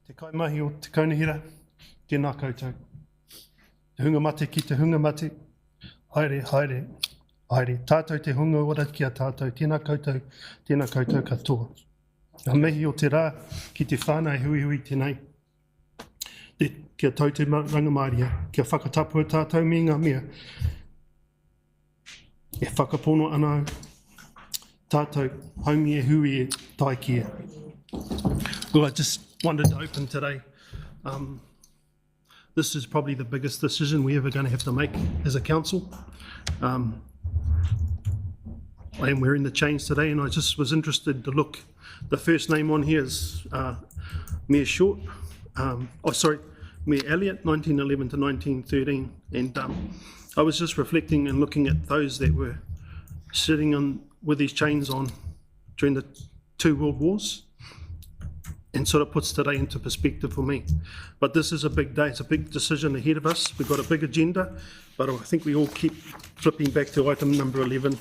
Te kaimahi o te kaunihira, tēnā koutou. Te hunga mate ki te hunga mate, haere, haere, haere. Tātou te hunga ora ki a tātou, tēnā koutou katoa. Ngā mihi o te rā ki te whānau hui hui tēnei. Kia tau te rangamāria, kia whakatapua tātou me ngā mea. E whakapono ana tātou haumi e hui e tai kia. Well, I just wanted to open today. This is probably the biggest decision we're ever going to have to make as a council. And we're in the change today, and I just was interested to look. The first name on here is Mayor Short. Mayor Elliott, 1911 to 1913. And I was just reflecting and looking at those that were sitting on with these chains on during the 2 World Wars, and sort of puts today into perspective for me. But this is a big day, it's a big decision ahead of us. We've got a big agenda, but I think we all keep flipping back to item number 11.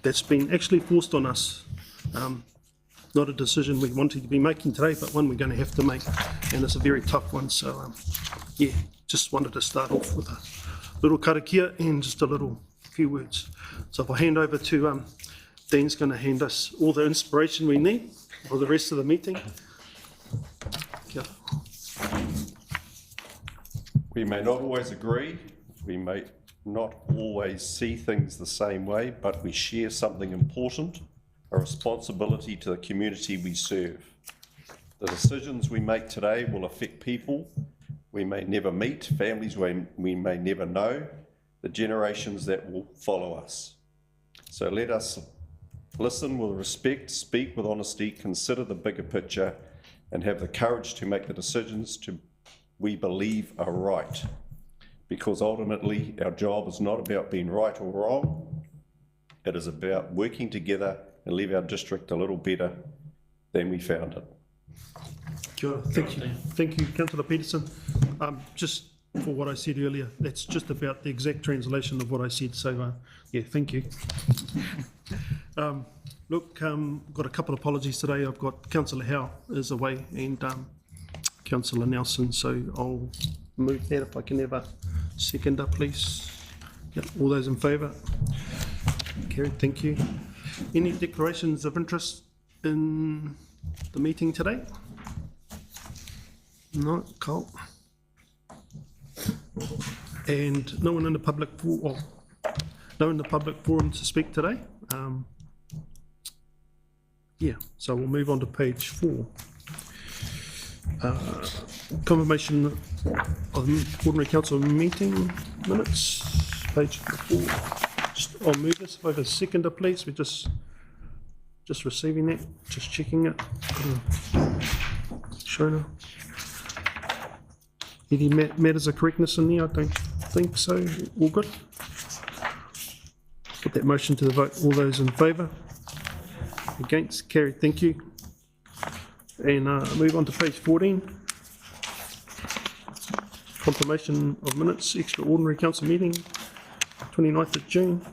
That's been actually forced on us. Not a decision we wanted to be making today, but one we're going to have to make, and it's a very tough one. So yeah, just wanted to start off with a little karakia and just a little few words. So if I hand over to Dean's going to hand us all the inspiration we need for the rest of the meeting. Kia. We may not always agree, we may not always see things the same way, but we share something important, a responsibility to the community we serve. The decisions we make today will affect people we may never meet, families we may never know, the generations that will follow us. So let us listen with respect, speak with honesty, consider the bigger picture, and have the courage to make the decisions we believe are right. Because ultimately, our job is not about being right or wrong. It is about working together and leave our district a little better than we found it. Kia ora. Thank you, Councillor Peterson. Just for what I said earlier, that's just about the exact translation of what I said. So yeah, thank you. Look, got a couple of apologies today. I've got Councillor Howe is away and Councillor Nelson, so I'll move that if I can have a seconder, please. Yep, all those in favour? Carried, thank you. Any declarations of interest in the meeting today? No, Carl. And no one in the public forum to speak today. Yeah, so we'll move on to page 4. Confirmation of ordinary council meeting minutes, page 4. I'll move this. If I have a seconder, please. We're just receiving that, just checking it. Shona. Any matters of correctness in there? I don't think so. All good. Put that motion to the vote. All those in favour? Against? Carried. Thank you. And move on to page 14. Confirmation of minutes, extraordinary council meeting, 29th of June.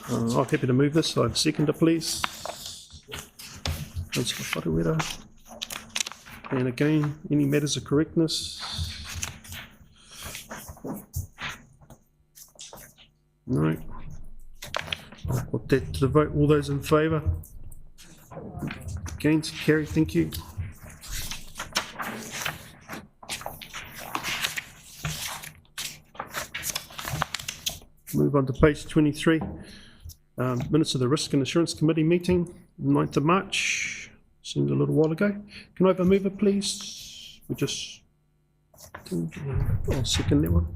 I'm happy to move this. I have a seconder, please. Councillor Wharuera. And again, any matters of correctness? No. I'll put that to the vote. All those in favour? Against? Carried. Thank you. Move on to page 23. Minutes of the Risk and Assurance Committee meeting, 9th of March. Seemed a little while ago. Can I have a mover, please? We just... I'll second that one.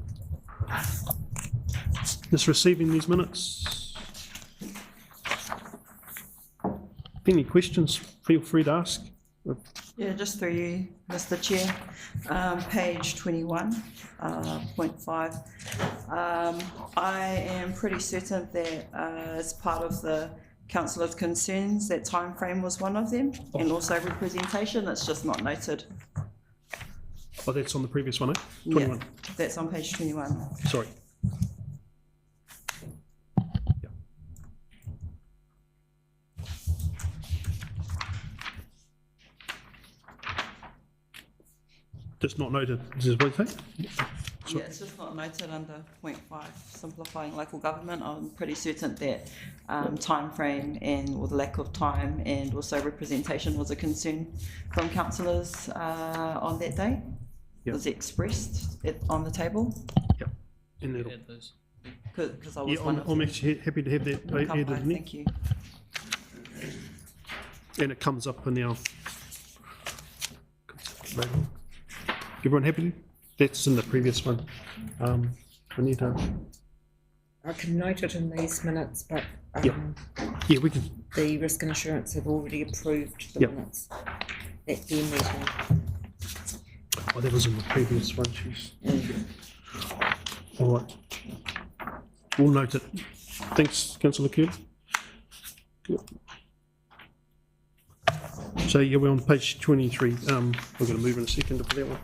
Just receiving these minutes. Any questions, feel free to ask. Yeah, just through you, Mr. Chair. Page 21, point 5. I am pretty certain that as part of the councillors' concerns, that time frame was one of them, and also representation. It's just not noted. Oh, that's on the previous one, eh? 21. Yeah, that's on page 21. Sorry. Just not noted, is what you say? Yeah, it's just not noted under point 5, simplifying local government. I'm pretty certain that time frame and or the lack of time and also representation was a concern from councillors on that day. Yep. Was expressed on the table Yep. And that'll, Add those. because I was yeah, one of I'm them. actually happy to have that Kampai, added in there. thank you. And it comes up in our. Everyone happy? That's in the previous one. We need to. I can note it in these minutes, but Yep. Yeah, we can. the risk and assurance have already approved the Yep. minutes at their meeting. Oh, that was in the previous one. Jeez. All right. We'll note it. Thanks, Councillor Kerr. Good. So yeah, we're on page 23. We're going to move in a second for that one.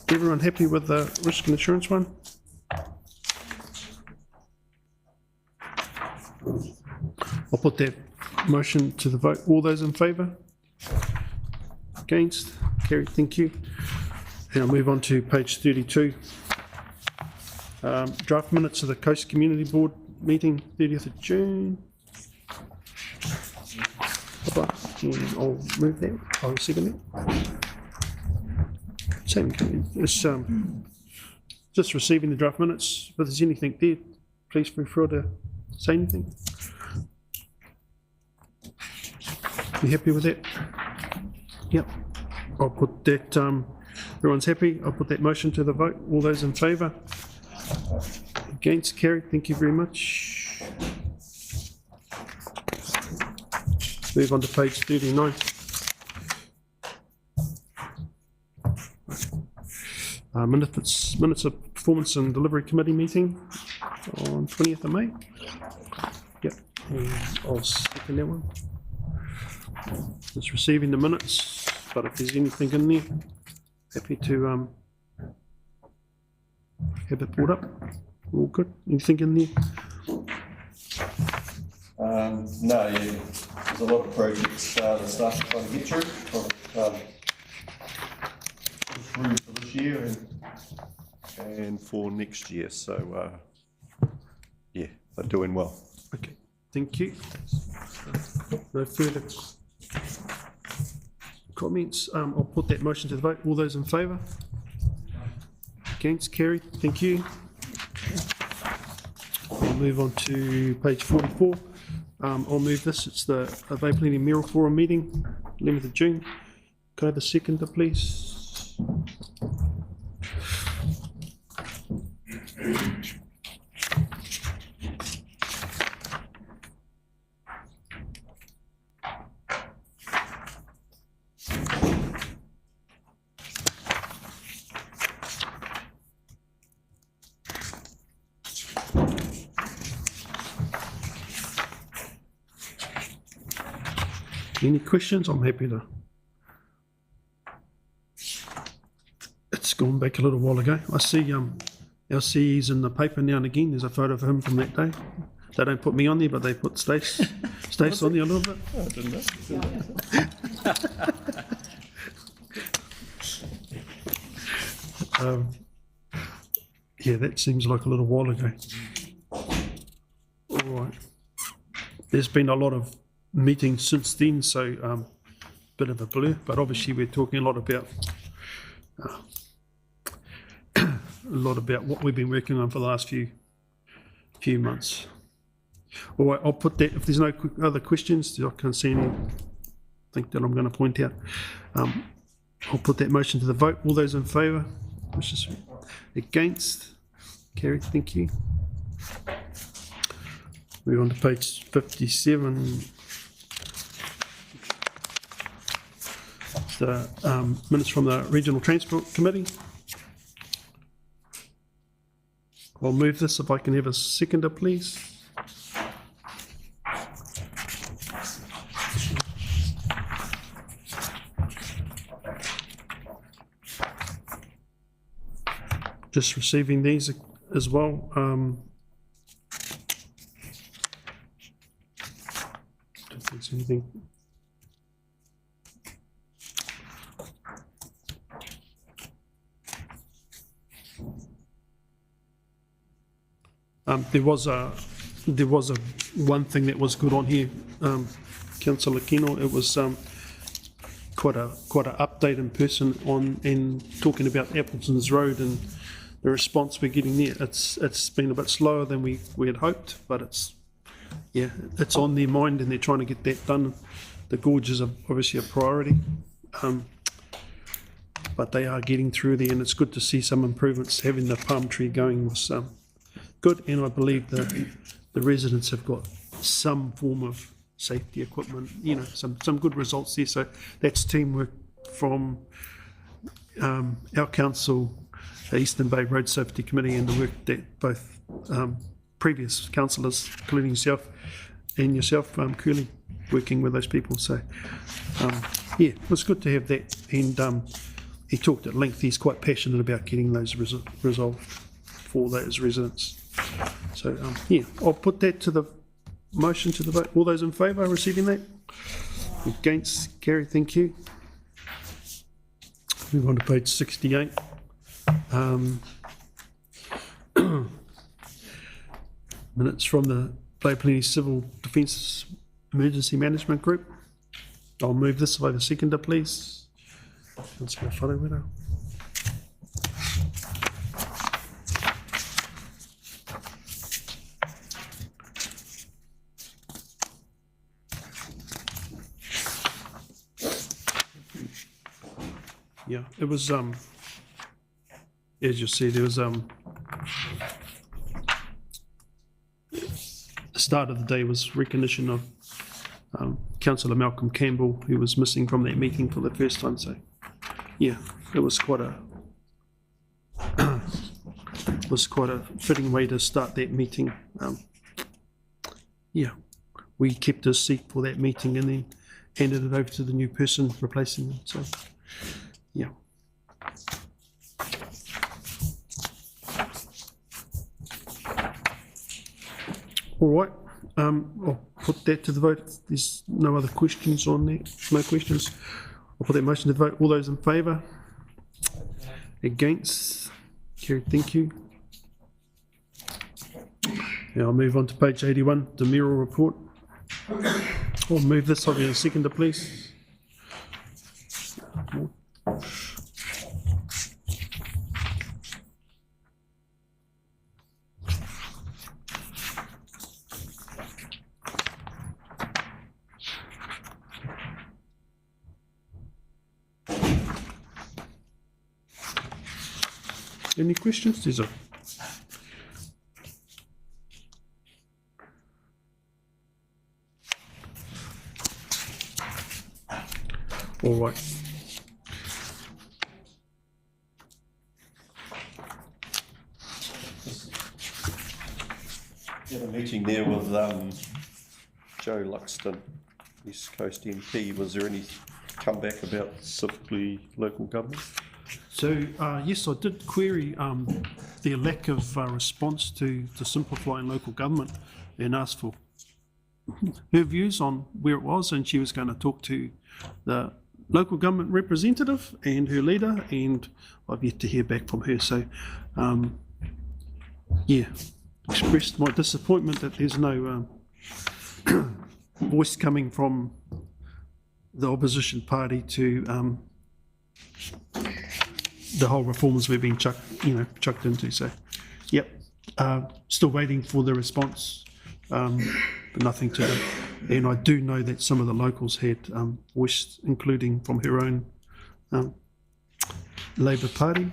Everyone happy with the risk and insurance one? I'll put that motion to the vote. All those in favour? Against? Carried, thank you. And I'll move on to page 32. Draft minutes of the Coast Community Board meeting, 30th of June. I'll move that. I'll second that. Same, it's just receiving the draft minutes. If there's anything there, please feel free to say anything. You happy with that? Yep. I'll put that, everyone's happy. I'll put that motion to the vote. All those in favour? Against? Carried. Thank you very much. Move on to page 39. Minutes of Performance and Delivery Committee meeting on 20th of May. Yep, and I'll second that one. Just receiving the minutes, but if there's anything in there, happy to have it brought up. All good. Anything in there? No, yeah, there's a lot of projects the staff are trying to get through for this year and for next year. So, yeah, they're doing well. Okay, thank you. No further comments. I'll put that motion to the vote. All those in favour? Against? Carried. Thank you. We'll move on to page 44. I'll move this. It's the Vapelini Mayoral Forum meeting, 11th of June. Can I have a seconder, please? Any questions? I'm happy to. It's gone back a little while ago. I see our CE's in the paper now and again. There's a photo of him from that day. They don't put me on there, but they put Stace on there a little bit. I didn't know. Yeah, that seems like a little while ago. All right. There's been a lot of meetings since then, so bit of a blur, but obviously we're talking a lot about what we've been working on for the last few months. All right, I'll put that. If there's no other questions, I can't see anything that I'm going to point out. I'll put that motion to the vote. All those in favour? Against? Carried. Thank you. Move on to page 57. The minutes from the Regional Transport Committee. I'll move this if I can have a seconder, please. Just receiving these as well. Don't think there's anything. There was a one thing that was good on here, Councillor Kino. It was quite a update in person on and talking about Appleton's Road and the response we're getting there. It's been a bit slower than we had hoped, but it's on their mind and they're trying to get that done. The gorge is obviously a priority, but they are getting through there, and it's good to see some improvements. Having the palm tree going was good, and I believe the residents have got some form of safety equipment, some good results there. So that's teamwork from our council, the Eastern Bay Road Safety Committee, and the work that both previous councillors, including yourself and yourself, Curly, working with those people. So it was good to have that, and he talked at length. He's quite passionate about getting those resolved for those residents. So I'll put that to the motion to the vote. All those in favour of receiving that? Against? Carry, thank you. Move on to page 68. Minutes from the Blair Civil Defence Emergency Management Group. I'll move this by the seconder, please. Councillor Wharewiwa. Yeah, it was as you see, there was the start of the day was recognition of Councillor Malcolm Campbell, who was missing from that meeting for the first time. So yeah, it was quite a fitting way to start that meeting. We kept his seat for that meeting and then handed it over to the new person replacing him. So yeah. All right, I'll put that to the vote. There's no other questions on that. No questions. I'll put that motion to the vote. All those in favour? Against? Carried, thank you. Now I'll move on to page 81, the Merrill report. I'll move this. I'll be a seconder, please. Any questions? There's a all right. Had a meeting there with Joe Luxton, East Coast MP. Was there any comeback about specifically local government? So yes, I did query their lack of response to simplifying local government and asked for her views on where it was, and she was going to talk to the local government representative and her leader, and I've yet to hear back from her. So expressed my disappointment that there's no voice coming from the opposition party to the whole reforms we've been chucked into. So yep, still waiting for the response, but nothing to do. And I do know that some of the locals had voiced, including from her own Labour Party,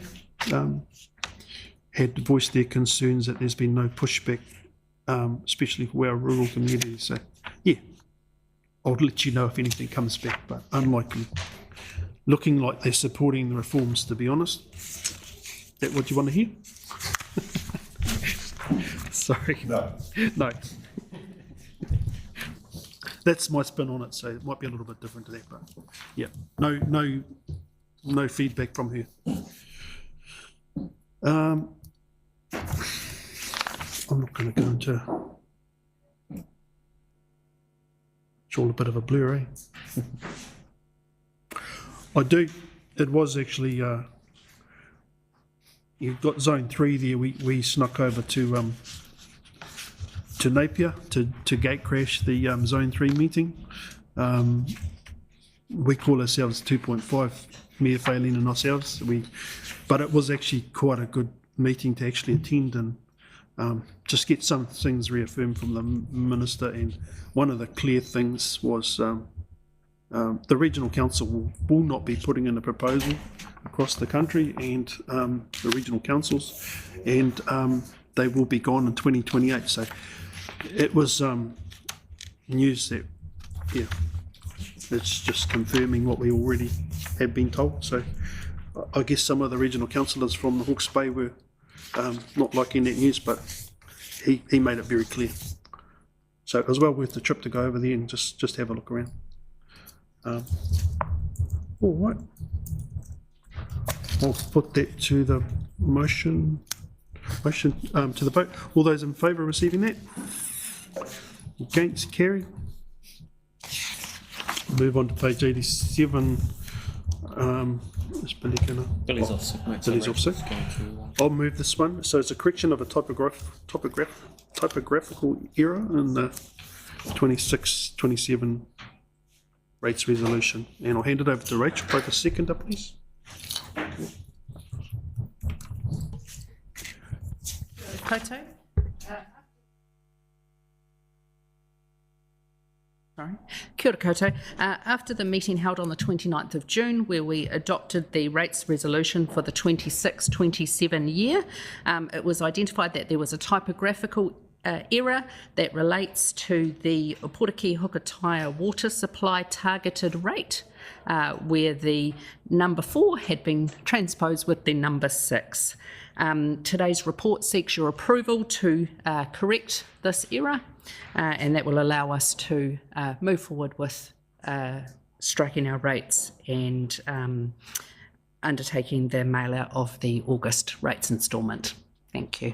had voiced their concerns that there's been no pushback, especially for our rural communities. So yeah, I'll let you know if anything comes back, but unlikely. Looking like they're supporting the reforms, to be honest. Is that what you want to hear? Sorry. No. That's my spin on it, so it might be a little bit different to that, but yeah, no feedback from her. I'm not going to go into. It's all a bit of a blur, eh? I do. It was actually. You've got zone 3 there. We snuck over to to Napier to gate crash the Zone 3 meeting. We call ourselves 2.5, Mayor Failing and ourselves. But it was actually quite a good meeting to actually attend and just get some things reaffirmed from the Minister. And one of the clear things was the Regional Council will not be putting in a proposal across the country, and the regional councils, and they will be gone in 2028. So it was news that, yeah, it's just confirming what we already had been told. So I guess some of the regional councillors from the Hawke's Bay were not liking that news, but he made it very clear. So it was well worth the trip to go over there and just have a look around. All right. I'll put that to the motion to the vote. All those in favour of receiving that? Against? Carried. Move on to page 87. Is Billy gonna? Billy's off sick, mate. Billy's off sick. I'll move this one. So it's a correction of a typographical error in the 26-27 rates resolution. And I'll hand it over to Rachel. Both a seconder, please. Koto? Sorry. Kia ora koutou. After the meeting held on the 29th of June, where we adopted the rates resolution for the 26-27 year, it was identified that there was a typographical error that relates to the Oporiki Hukataia water supply targeted rate, where the number 4 had been transposed with the number 6. Today's report seeks your approval to correct this error, and that will allow us to move forward with striking our rates and undertaking the mail-out of the August rates instalment. Thank you.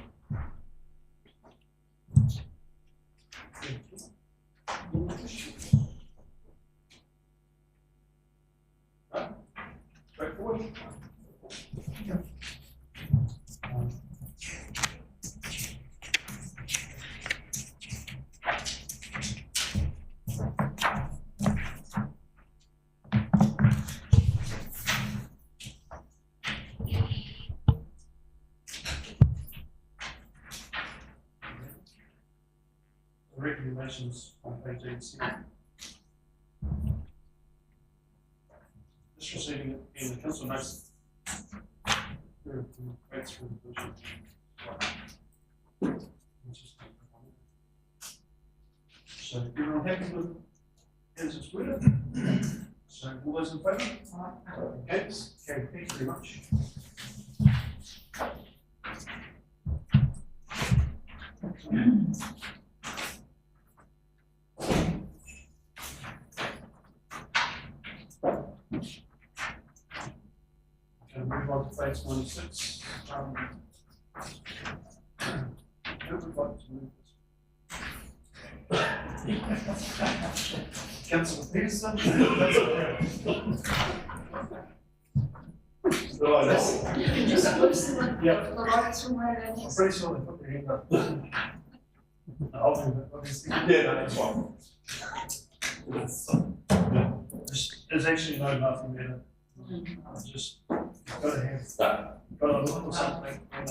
Recommendations on page 87. Just receiving it in the council notes. So everyone happy with as it's worded? So all those in favour? Against? Okay, thank you very much. Move on to page 96. Who would like to move this? Councillor Peterson. Yeah. I'm pretty sure they put their hand up. I'll move it, obviously. Yeah, that's fine. There's actually nothing there. Just got to look for something and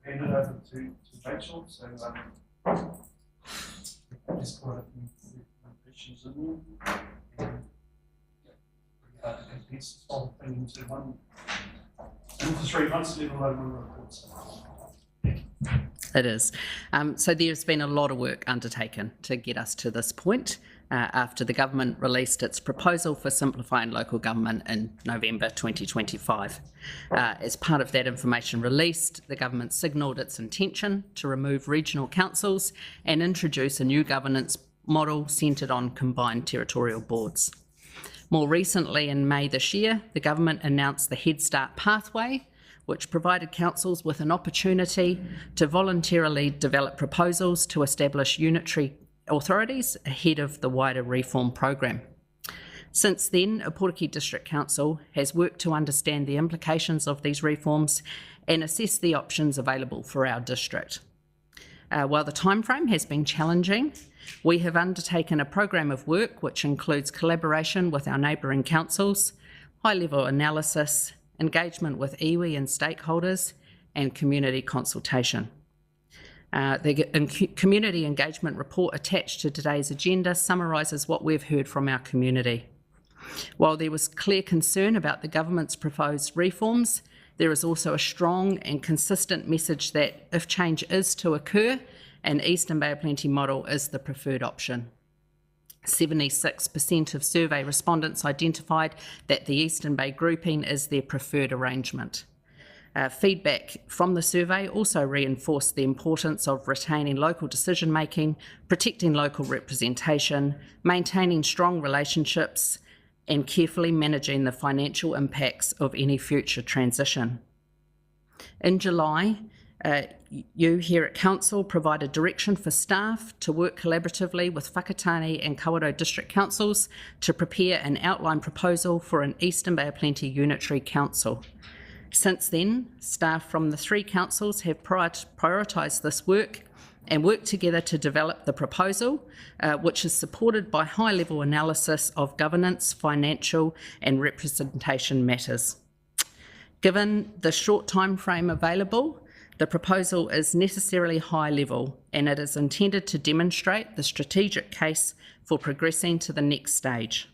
hand it over to Rachel. So there's quite a few issues in there. And condense this whole thing into 3 months, let alone one report. It is. So there's been a lot of work undertaken to get us to this point after the government released its proposal for simplifying local government in November 2025. As part of that information released, the government signalled its intention to remove regional councils and introduce a new governance model centred on combined territorial boards. More recently, in May this year, the government announced the Head Start pathway, which provided councils with an opportunity to voluntarily develop proposals to establish unitary authorities ahead of the wider reform program. Since then, Oporiki District Council has worked to understand the implications of these reforms and assess the options available for our district. While the timeframe has been challenging, we have undertaken a program of work which includes collaboration with our neighbouring councils, high-level analysis, engagement with iwi and stakeholders, and community consultation. The community engagement report attached to today's agenda summarises what we've heard from our community. While there was clear concern about the government's proposed reforms, there is also a strong and consistent message that if change is to occur, an Eastern Bay of Plenty model is the preferred option. 76% of survey respondents identified that the Eastern Bay grouping is their preferred arrangement. Feedback from the survey also reinforced the importance of retaining local decision making, protecting local representation, maintaining strong relationships, and carefully managing the financial impacts of any future transition. In July, you here at Council provided direction for staff to work collaboratively with Whakatane and Kawerau District Councils to prepare an outline proposal for an Eastern Bay of Plenty Unitary Council. Since then, staff from the 3 councils have prioritised this work and worked together to develop the proposal, which is supported by high-level analysis of governance, financial and representation matters. Given the short time frame available, the proposal is necessarily high level and it is intended to demonstrate the strategic case for progressing to the next stage.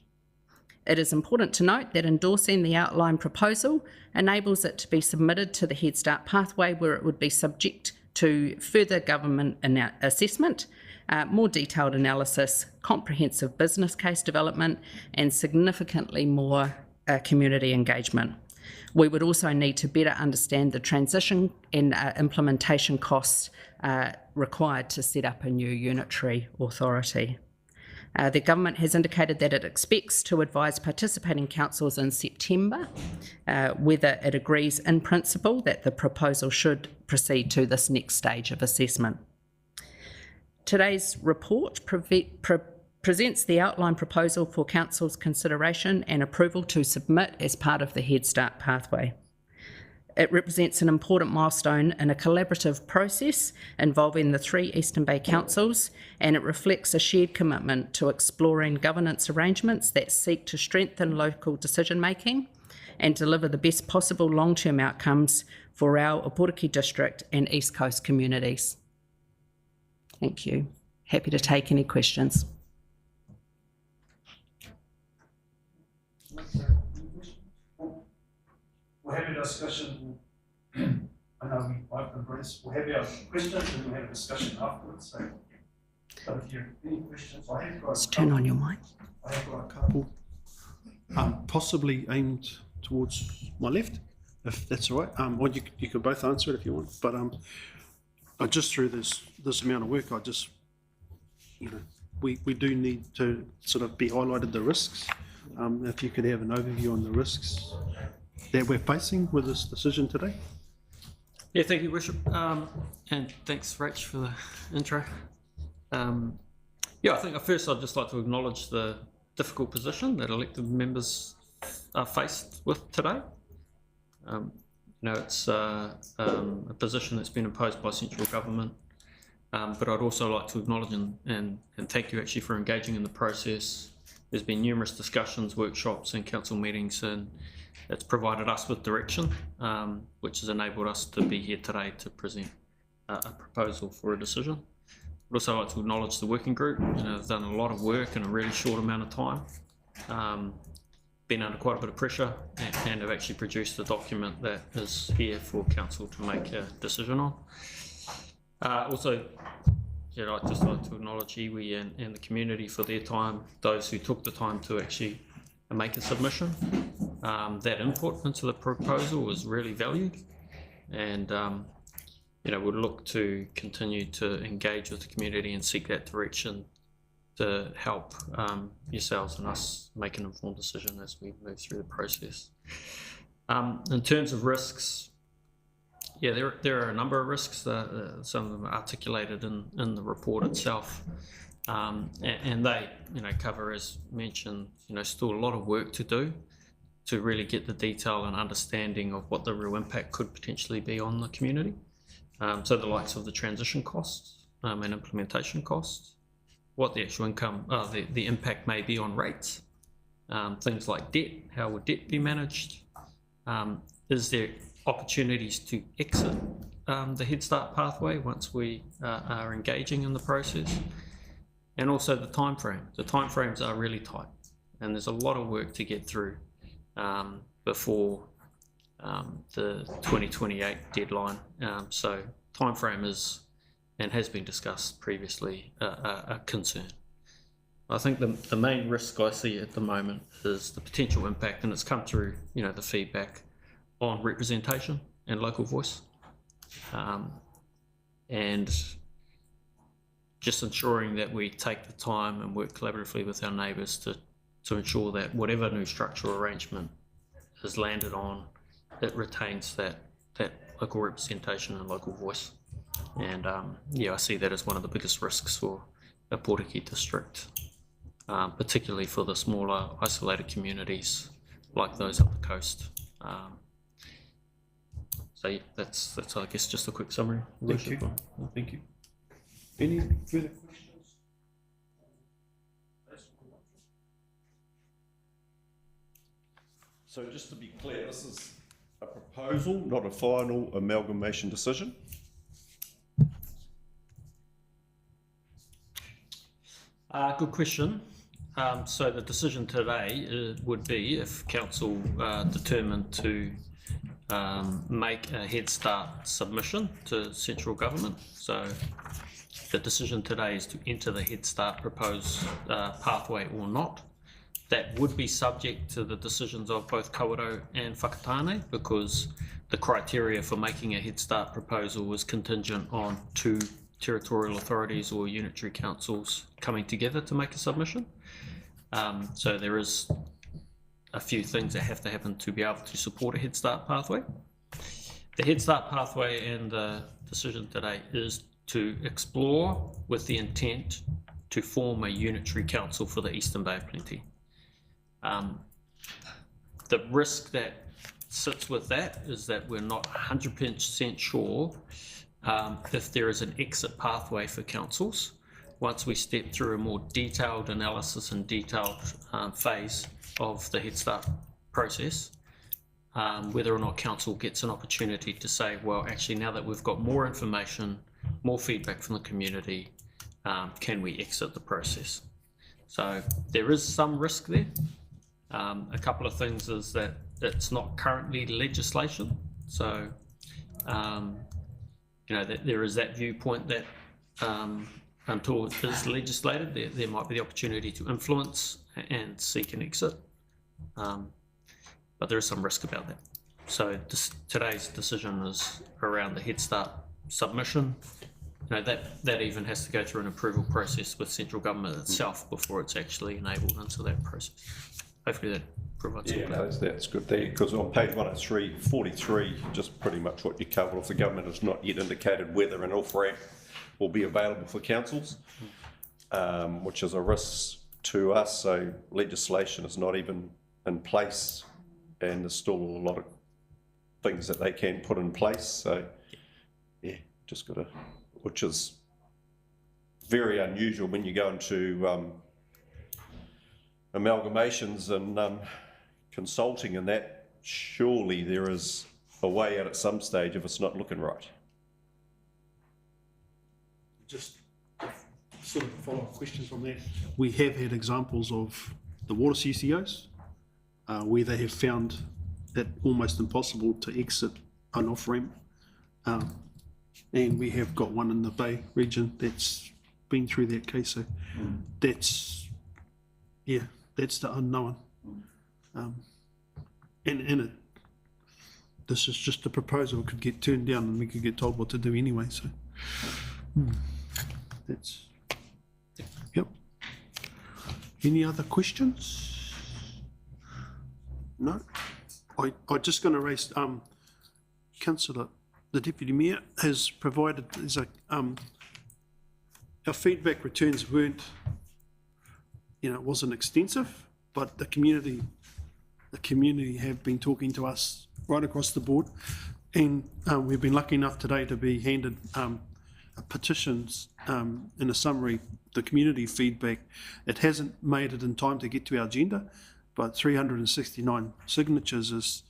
It is important to note that endorsing the outline proposal enables it to be submitted to the Head Start pathway, where it would be subject to further government assessment, more detailed analysis, comprehensive business case development and significantly more community engagement. We would also need to better understand the transition and implementation costs required to set up a new unitary authority. The government has indicated that it expects to advise participating councils in September whether it agrees in principle that the proposal should proceed to this next stage of assessment. Today's report presents the outline proposal for Council's consideration and approval to submit as part of the Head Start pathway. It represents an important milestone in a collaborative process involving the 3 Eastern Bay councils, and it reflects a shared commitment to exploring governance arrangements that seek to strengthen local decision making and deliver the best possible long-term outcomes for our Oporiki district and East Coast communities. Thank you. Happy to take any questions. We'll have a discussion. I know we like the Brits. We'll have our questions and we'll have a discussion afterwards. So if you have any questions, I have got Let's turn on your mic. I have got a couple, possibly aimed towards my left, if that's all right. Or you could both answer it if you want. But I just through this amount of work, I just, we do need to sort of be highlighted the risks. If you could have an overview on the risks that we're facing with this decision today. Yeah, thank you, Bishop, and thanks, Rach, for the intro. I think first I'd just like to acknowledge the difficult position that elected members are faced with today. It's a position that's been imposed by central government, but I'd also like to acknowledge and thank you actually for engaging in the process. There's been numerous discussions, workshops and council meetings, and it's provided us with direction, which has enabled us to be here today to present a proposal for a decision. I'd also like to acknowledge the working group. They've done a lot of work in a really short amount of time, been under quite a bit of pressure, and have actually produced a document that is here for council to make a decision on. I'd just like to acknowledge iwi and the community for their time, those who took the time to actually make a submission. That input into the proposal was really valued, and we'll look to continue to engage with the community and seek that direction to help yourselves and us make an informed decision as we move through the process. In terms of risks, there are a number of risks. Some of them are articulated in the report itself, and they cover, as mentioned, still a lot of work to do to really get the detail and understanding of what the real impact could potentially be on the community. So the likes of the transition costs, and implementation costs, what the actual income, the impact may be on rates, things like debt, how would debt be managed, is there opportunities to exit the Head Start pathway once we are engaging in the process, and also the time frame. The time frames are really tight, and there's a lot of work to get through before the 2028 deadline. So time frame is, and has been discussed previously, a concern. I think the main risk I see at the moment is the potential impact, and it's come through, the feedback on representation and local voice, and just ensuring that we take the time and work collaboratively with our neighbours to ensure that whatever new structural arrangement is landed on, it retains that local representation and local voice. And I see that as one of the biggest risks for a Portuguese district, particularly for the smaller isolated communities like those up the coast. So yeah, that's I guess just a quick summary. Thank you. Thank you. Any further questions? So just to be clear, this is a proposal, not a final amalgamation decision. Good question. So the decision today would be if council determined to make a Head Start submission to central government. So the decision today is to enter the Head Start proposed pathway or not. That would be subject to the decisions of both Kawerau and Whakatane, because the criteria for making a Head Start proposal was contingent on 2 territorial authorities or unitary councils coming together to make a submission. So there is a few things that have to happen to be able to support a Head Start pathway. The Head Start pathway and the decision today is to explore with the intent to form a unitary council for the Eastern Bay of Plenty. The risk that sits with that is that we're not 100% sure if there is an exit pathway for councils once we step through a more detailed analysis and detailed phase of the Head Start process, whether or not council gets an opportunity to say, well, actually, now that we've got more information, more feedback from the community, can we exit the process? So there is some risk there. A couple of things is that it's not currently legislation, so that there is that viewpoint that until it is legislated, there might be the opportunity to influence and seek an exit, but there is some risk about that. So today's decision is around the Head Start submission. That even has to go through an approval process with central government itself before it's actually enabled into that process. Hopefully that provides some clarity. That's good there, because on page 103, 43, just pretty much what you covered off. The government has not yet indicated whether an off-ramp will be available for councils, which is a risk to us. So legislation is not even in place, and there's still a lot of things that they can put in place. So yeah, just got to, which is very unusual when you go into amalgamations and consulting and that. Surely there is a way out at some stage if it's not looking right. Just sort of follow-up question from that. We have had examples of the water CCOs where they have found it almost impossible to exit an off-ramp. And we have got one in the Bay region that's been through that case. So that's the unknown. This is just a proposal. It could get turned down and we could get told what to do anyway. So that's, yep. Any other questions? No? I'm just going to raise, Councillor, the Deputy Mayor has provided, there's our feedback returns weren't, it wasn't extensive, but the community have been talking to us right across the board, and we've been lucky enough today to be handed petitions, in a summary, the community feedback, it hasn't made it in time to get to our agenda, but 369 signatures is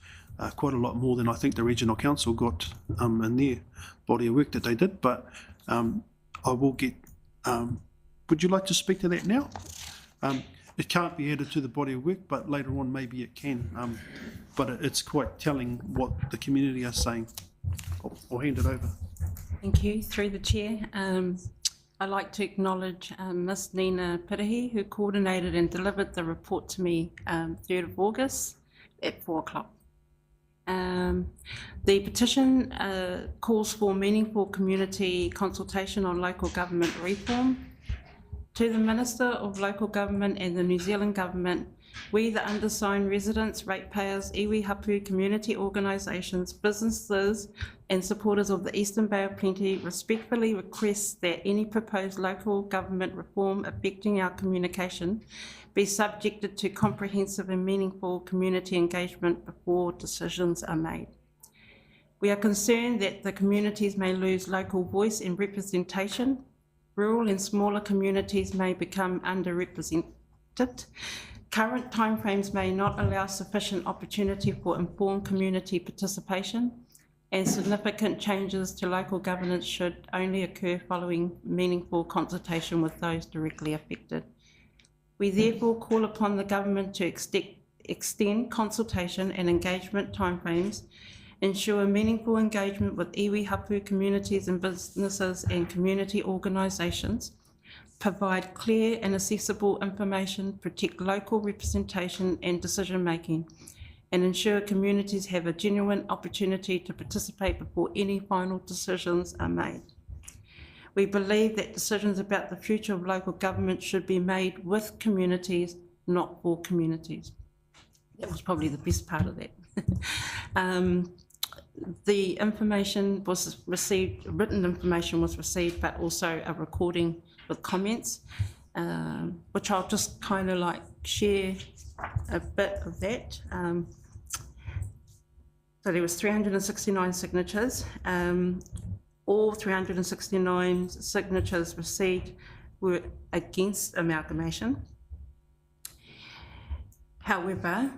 quite a lot more than I think the Regional Council got in their body of work that they did. But I will get. Would you like to speak to that now? It can't be added to the body of work, but later on maybe it can. But it's quite telling what the community are saying. I'll hand it over. Thank you. Through the chair, I'd like to acknowledge Ms Nina Pirihi, who coordinated and delivered the report to me 3rd of August at 4 o'clock. The petition calls for meaningful community consultation on local government reform. To the Minister of Local Government and the New Zealand Government, we, the undersigned residents, ratepayers, iwi hapu community organisations, businesses and supporters of the Eastern Bay of Plenty respectfully request that any proposed local government reform affecting our communication be subjected to comprehensive and meaningful community engagement before decisions are made. We are concerned that the communities may lose local voice and representation. Rural and smaller communities may become underrepresented. Current timeframes may not allow sufficient opportunity for informed community participation, and significant changes to local governance should only occur following meaningful consultation with those directly affected. We therefore call upon the government to extend consultation and engagement timeframes, ensure meaningful engagement with iwi hapu communities and businesses and community organisations, provide clear and accessible information, protect local representation and decision making, and ensure communities have a genuine opportunity to participate before any final decisions are made. We believe that decisions about the future of local government should be made with communities, not for communities. That was probably the best part of that. The information was received, written information was received, but also a recording with comments, which I'll just kind of like share a bit of that. So there was 369 signatures. All 369 signatures received were against amalgamation. However,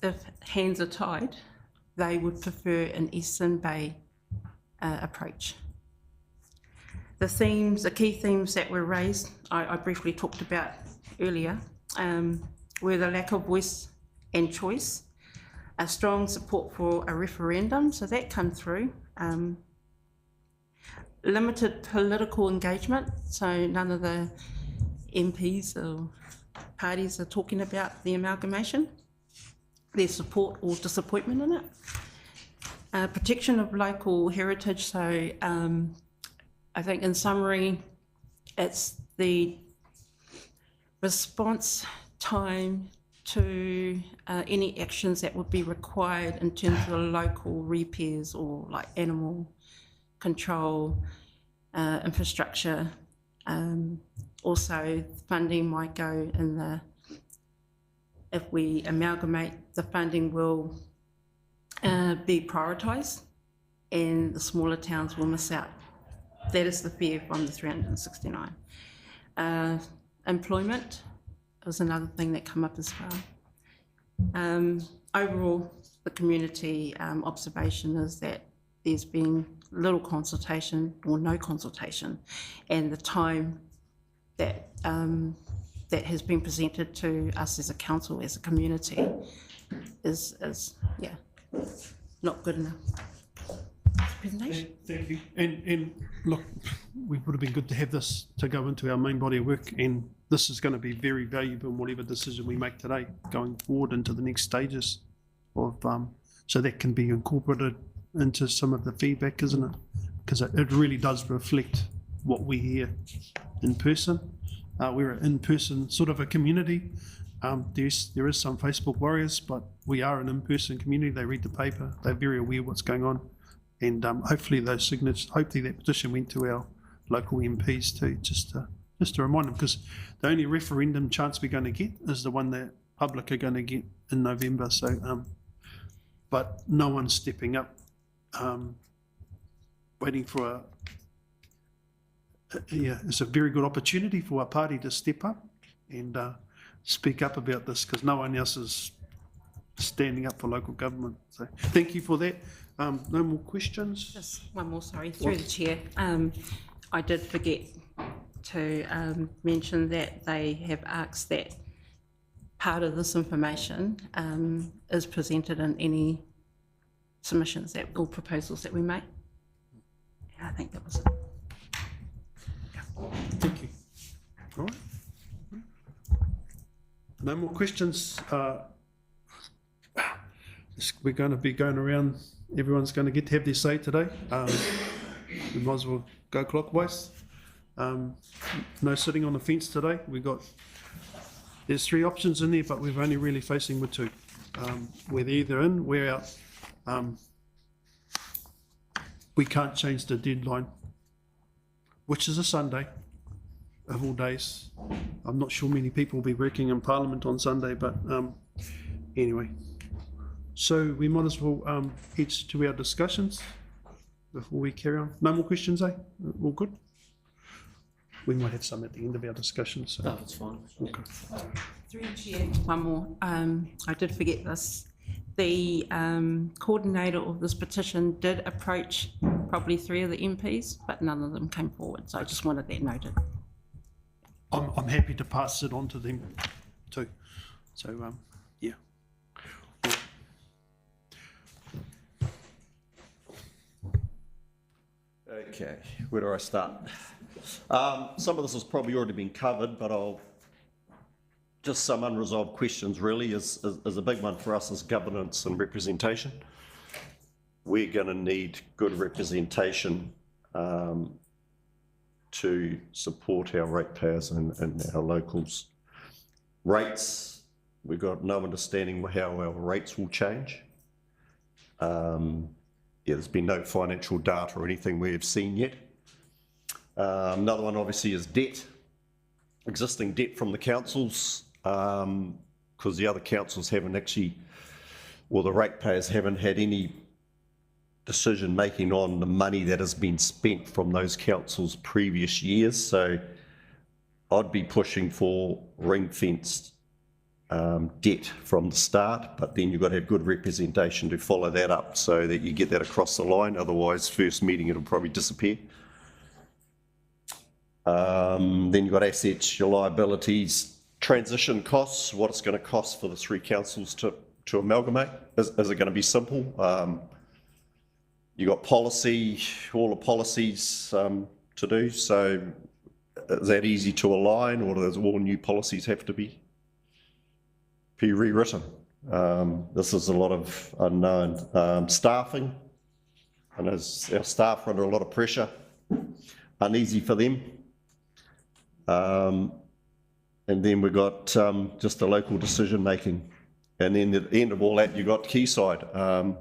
if hands are tied, they would prefer an Eastern Bay approach. The key themes that were raised, I briefly talked about earlier, were the lack of voice and choice, a strong support for a referendum, so that came through, limited political engagement, so none of the MPs or parties are talking about the amalgamation, their support or disappointment in it. Protection of local heritage, so I think in summary, it's the response time to any actions that would be required in terms of local repairs or like animal control, infrastructure. Also, funding might go in the, if we amalgamate, the funding will be prioritised and the smaller towns will miss out. That is the fear from the 369. Employment was another thing that came up as well. Overall, the community observation is that there's been little consultation or no consultation, and the time that that has been presented to us as a council, as a community, is not good enough. Presentation. Thank you. And look, we would have been good to have this to go into our main body of work, and this is going to be very valuable in whatever decision we make today going forward into the next stages of so that can be incorporated into some of the feedback, isn't it? Because it really does reflect what we hear in person. We're an in-person sort of a community. There is some Facebook warriors, but we are an in-person community. They read the paper. They're very aware of what's going on. And hopefully those signatures, hopefully that petition went to our local MPs too, just to remind them, because the only referendum chance we're going to get is the one that public are going to get in November. So, but no one's stepping up, waiting for yeah, it's a very good opportunity for our party to step up and speak up about this, because no one else is standing up for local government. So thank you for that. No more questions? Just one more, sorry, through the chair. I did forget to mention that they have asked that part of this information is presented in any submissions that, or proposals that we make. Yeah, I think that was it. Thank you. All right. No more questions. We're going to be going around. Everyone's going to get to have their say today. We might as well go clockwise. No sitting on the fence today. There's 3 options in there, but we're only really facing with 2. We're either in, we're out. We can't change the deadline, which is a Sunday of all days. I'm not sure many people will be working in Parliament on Sunday, but anyway. So we might as well head to our discussions before we carry on. No more questions, eh? All good? We might have some at the end of our discussions. So. No, it's fine. Okay. Through the chair, one more. I did forget this. The coordinator of this petition did approach probably 3 of the MPs, but none of them came forward. So I just wanted that noted. I'm happy to pass it on to them too. So yeah. Okay, where do I start? Some of this has probably already been covered, but just some unresolved questions really is a big one for us as governance and representation. We're going to need good representation to support our ratepayers and our locals. Rates, we've got no understanding how our rates will change. There's been no financial data or anything we have seen yet. Another one obviously is debt, existing debt from the councils, because the other councils haven't actually, or the ratepayers haven't had any decision making on the money that has been spent from those councils previous years. So I'd be pushing for ring-fenced debt from the start, but then you've got to have good representation to follow that up so that you get that across the line. Otherwise, first meeting, it'll probably disappear. Then you've got assets, your liabilities, transition costs, what it's going to cost for the 3 councils to amalgamate. Is it going to be simple? You've got policy, all the policies to do. So is that easy to align, or does all new policies have to be rewritten? This is a lot of unknown. Staffing, and as our staff are under a lot of pressure, uneasy for them. And then we've got just the local decision making. And then at the end of all that, you've got Quayside,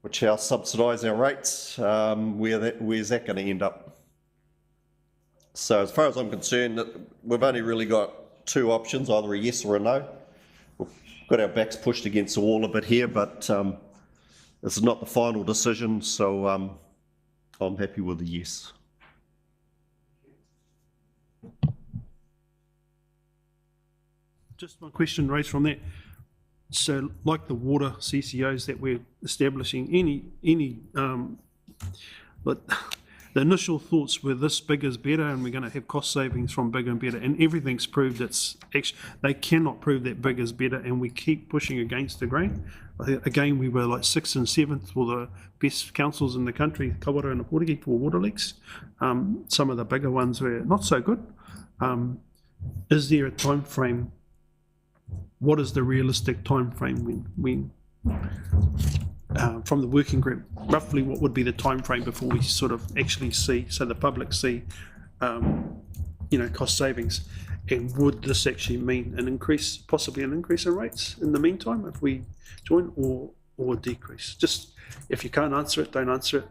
which how subsidise our rates, where's that going to end up? So as far as I'm concerned, we've only really got 2 options, either a yes or a no. We've got our backs pushed against the wall a bit here, but this is not the final decision, so I'm happy with the yes. Just one question raised from that. So, like the water CCOs that we're establishing, but the initial thoughts were this big is better, and we're going to have cost savings from bigger and better, and everything's proved they cannot prove that big is better, and we keep pushing against the grain. Again, we were like 6th and 7th for the best councils in the country, Kawerau and Portuguese, for water leaks. Some of the bigger ones were not so good. Is there a time frame? What is the realistic time frame when from the working group, roughly what would be the time frame before we sort of actually see, so the public see, cost savings? And would this actually mean an increase, possibly an increase in rates in the meantime if we join, or a decrease? Just, if you can't answer it, don't answer it.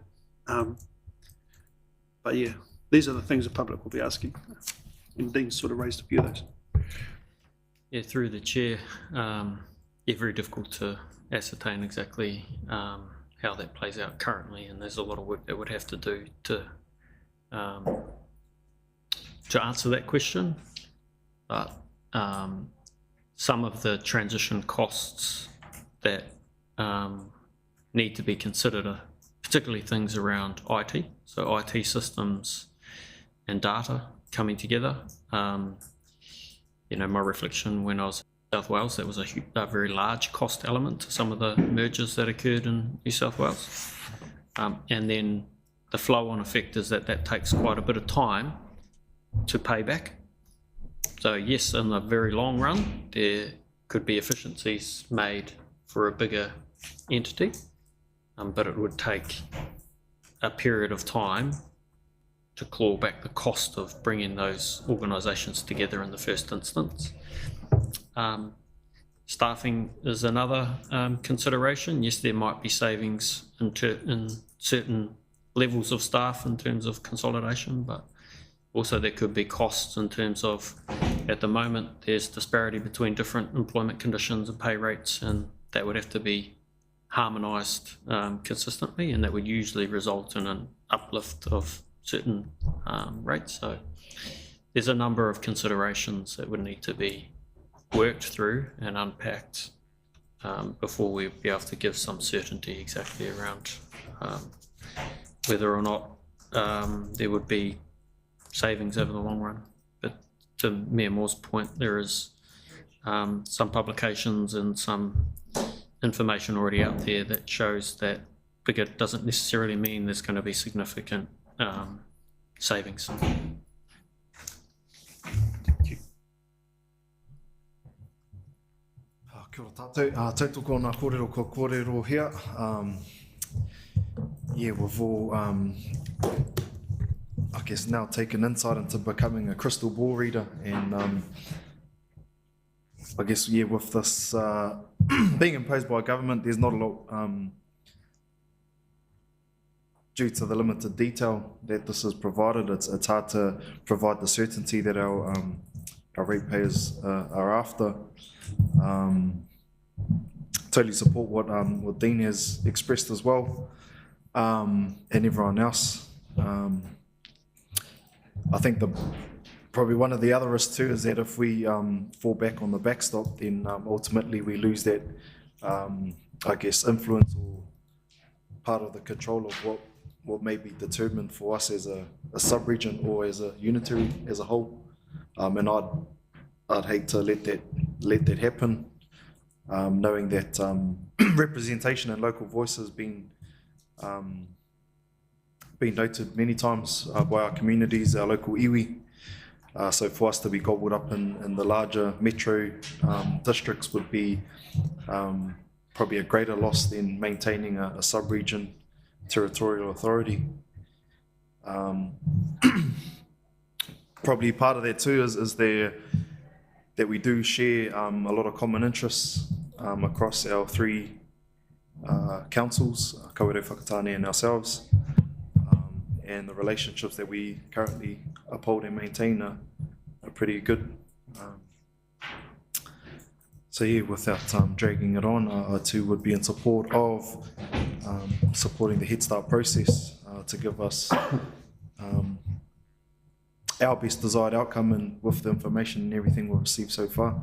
But yeah, these are the things the public will be asking. And Dean sort of raised a few of those. Yeah, through the chair, very difficult to ascertain exactly how that plays out currently, and there's a lot of work that would have to do to to answer that question, but some of the transition costs that need to be considered are particularly things around IT, so IT systems and data coming together. My reflection when I was in South Wales, that was a very large cost element to some of the mergers that occurred in New South Wales. And then the flow-on effect is that takes quite a bit of time to pay back. So yes, in the very long run, there could be efficiencies made for a bigger entity, but it would take a period of time to claw back the cost of bringing those organisations together in the first instance. Staffing is another consideration. Yes, there might be savings in certain levels of staff in terms of consolidation, but also there could be costs in terms of, at the moment, there's disparity between different employment conditions and pay rates, and that would have to be harmonised consistently, and that would usually result in an uplift of certain rates. So there's a number of considerations that would need to be worked through and unpacked before we'd be able to give some certainty exactly around whether or not there would be savings over the long run. But to Mayor Moore's point, there is some publications and some information already out there that shows that bigger doesn't necessarily mean there's going to be significant savings. Kia ora tātou. Tautoko nā kōrero ko kōrero here. We've all, I guess, now taken insight into becoming a crystal ball reader, and I guess, with this being imposed by government, there's not a lot due to the limited detail that this is provided. It's hard to provide the certainty that our ratepayers are after. Totally support what Dean has expressed as well, and everyone else. I think probably one of the other risks too is that if we fall back on the backstop, then ultimately we lose that, I guess, influence or part of the control of what may be determined for us as a sub-region or as a unitary as a whole. And I'd hate to let that happen, knowing that representation and local voice has been noted many times by our communities, our local iwi. So for us to be gobbled up in the larger metro districts would be probably a greater loss than maintaining a sub-region territorial authority. Probably part of that too is that we do share a lot of common interests across our three councils, Kawerau Whakatane and ourselves, and the relationships that we currently uphold and maintain are pretty good. So without dragging it on, I too would be in support of supporting the Head Start process to give us our best desired outcome, and with the information and everything we've received so far.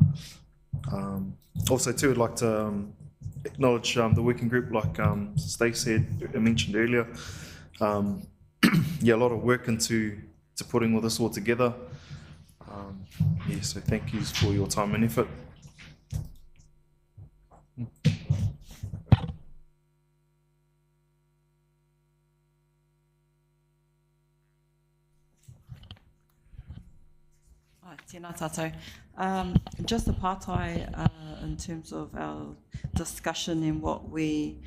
Also too, I'd like to acknowledge the working group, like Stacey mentioned earlier. A lot of work into putting all this all together. So thank you for your time and effort. Tēnā tātou. Just the pātai in terms of our discussion and what we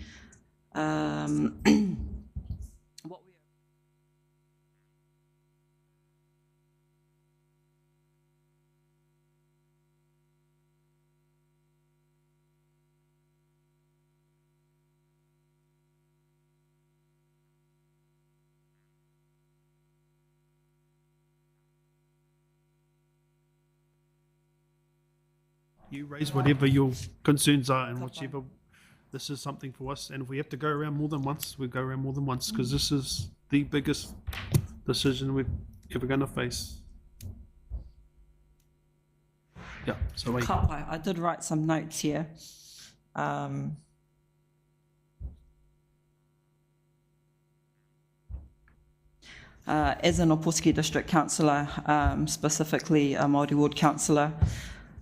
You raise whatever your concerns are, and whichever, this is something for us, and if we have to go around more than once, we go around more than once, because this is the biggest decision we're ever going to face. Yeah, so we, Kapai, I did write some notes here. As an Opotiki District Councillor, specifically a Māori Ward Councillor,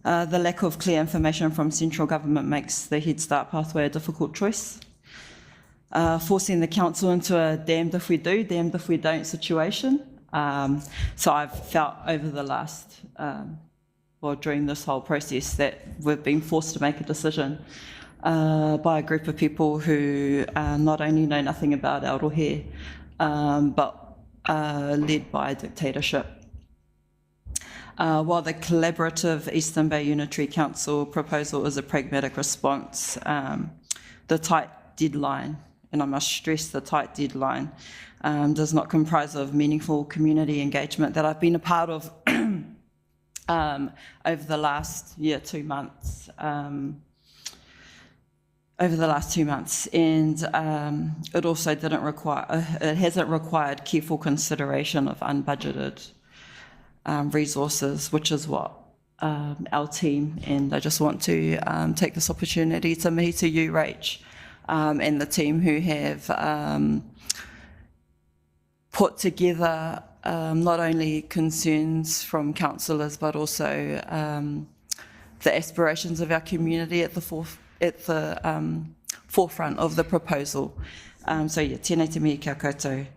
the lack of clear information from central government makes the Head Start pathway a difficult choice, forcing the council into a damned if we do, damned if we don't situation. So I've felt over the last, during this whole process, that we've been forced to make a decision by a group of people who not only know nothing about Aotearoa, but led by a dictatorship. While the collaborative Eastern Bay Unitary Council proposal is a pragmatic response, the tight deadline, and I must stress the tight deadline, does not comprise of meaningful community engagement that I've been a part of over the last 2 months. And it also didn't require, it hasn't required careful consideration of unbudgeted resources, which is what our team, and I just want to take this opportunity to mihi to you, Rach, and the team who have put together not only concerns from councillors, but also the aspirations of our community at the forefront of the proposal. So yeah, tēnei te mihi kia koutou.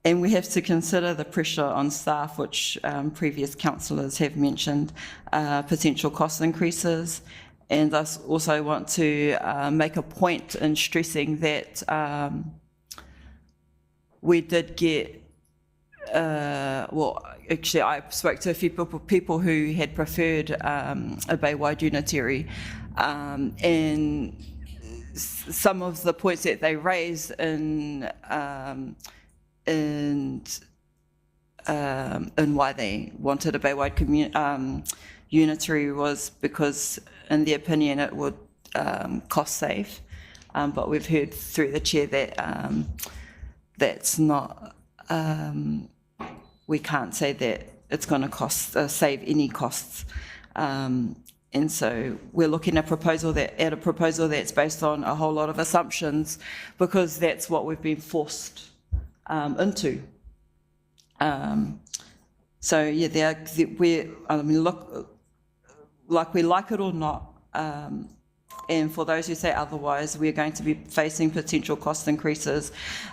And we have to consider the pressure on staff, which previous councillors have mentioned, potential cost increases. And I also want to make a point in stressing that we did get, actually I spoke to a few people who had preferred a Bay-wide unitary, and some of the points that they raised in why they wanted a Bay-wide unitary was because, in their opinion, it would cost save. But we've heard through the chair that that's not, we can't say that it's going to save any costs. And so we're looking at a proposal that's based on a whole lot of assumptions, because that's what we've been forced into. So yeah, look, like we like it or not, and for those who say otherwise, we're going to be facing potential cost increases,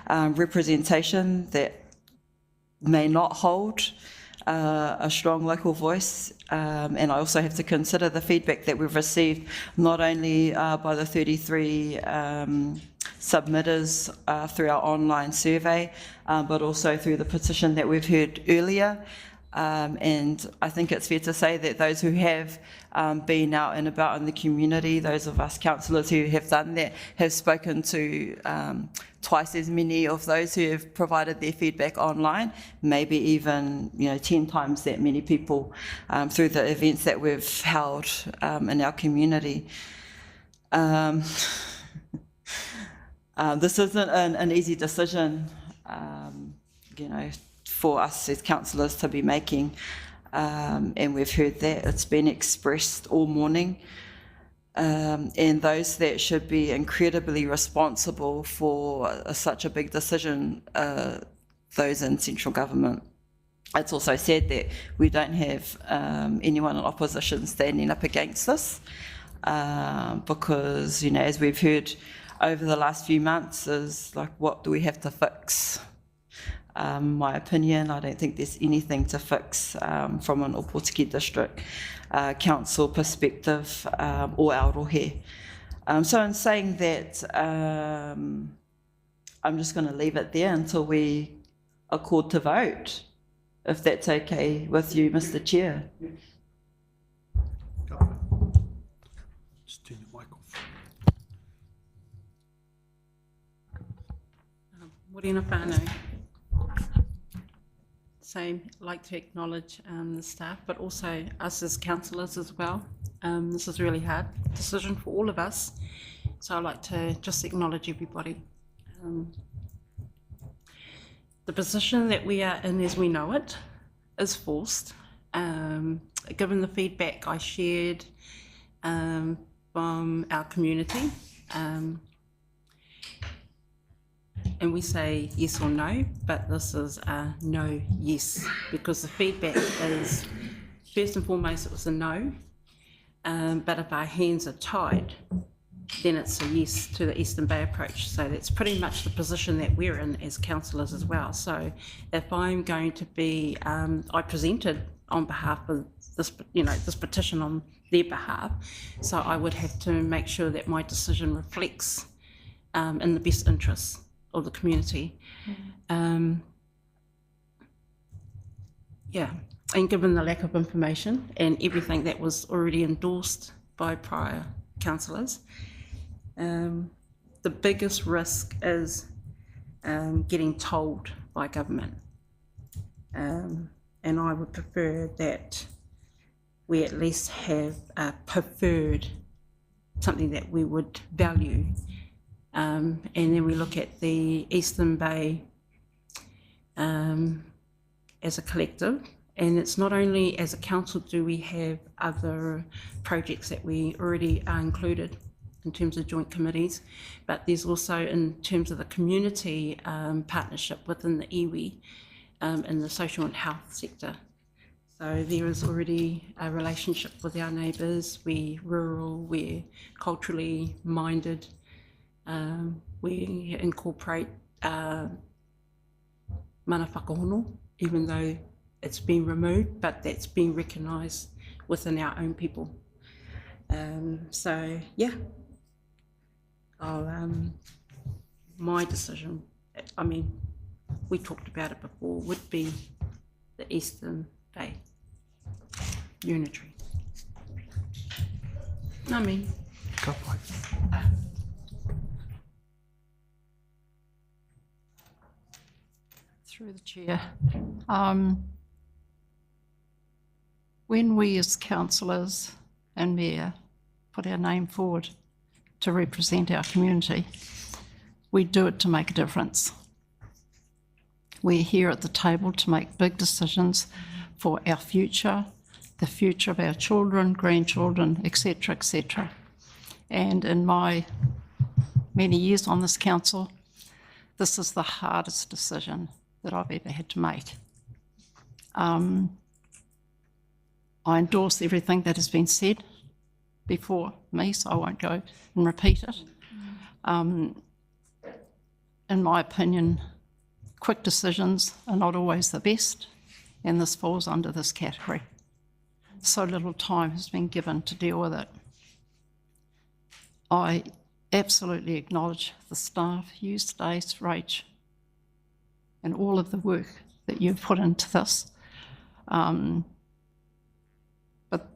representation that may not hold a strong local voice, and I also have to consider the feedback that we've received, not only by the 33 submitters through our online survey, but also through the petition that we've heard earlier. And I think it's fair to say that those who have been out and about in the community, those of us councillors who have done that, have spoken to twice as many of those who have provided their feedback online, maybe even 10 times that many people through the events that we've held in our community. This isn't an easy decision, for us as councillors to be making, and we've heard that it's been expressed all morning, and those that should be incredibly responsible for such a big decision, those in central government. It's also said that we don't have anyone in opposition standing up against this, because as we've heard over the last few months, is like, what do we have to fix? My opinion, I don't think there's anything to fix from an Opotiki District Council perspective, or Aotearoa. So in saying that, I'm just going to leave it there until we are called to vote, if that's okay with you, Mr. Chair. just turn your mic off. Morena whānau. So like to acknowledge the staff, but also us as councillors as well. This is a really hard decision for all of us, so I'd like to just acknowledge everybody. The position that we are in as we know it, is forced. Given the feedback I shared from our community, and we say yes or no, but this is a no, yes, because the feedback is, first and foremost, it was a no, but if our hands are tied, then it's a yes to the Eastern Bay approach. So that's pretty much the position that we're in as councillors as well. So if I'm going to be, I presented on behalf of this, this petition on their behalf, so I would have to make sure that my decision reflects in the best interests of the community. Yeah, and given the lack of information and everything that was already endorsed by prior councillors, the biggest risk is getting told by government. And I would prefer that we at least have preferred something that we would value. And then we look at the Eastern Bay as a collective, and it's not only as a council do we have other projects that we already are included in terms of joint committees, but there's also in terms of the community partnership within the iwi in the social and health sector. So there is already a relationship with our neighbours. We're rural, we're culturally minded. We incorporate mana whakahono, even though it's been removed, but that's been recognised within our own people. So yeah, my decision, I mean, we talked about it before, would be the Eastern Bay Unitary. I mean, through the chair. When we as councillors and mayor put our name forward to represent our community, we do it to make a difference. We're here at the table to make big decisions for our future, the future of our children, grandchildren, etc., etc. And in my many years on this council, this is the hardest decision that I've ever had to make. I endorse everything that has been said before me, so I won't go and repeat it. In my opinion, quick decisions are not always the best, and this falls under this category. So little time has been given to deal with it. I absolutely acknowledge the staff, you, Stace, Rach, and all of the work that you've put into this. But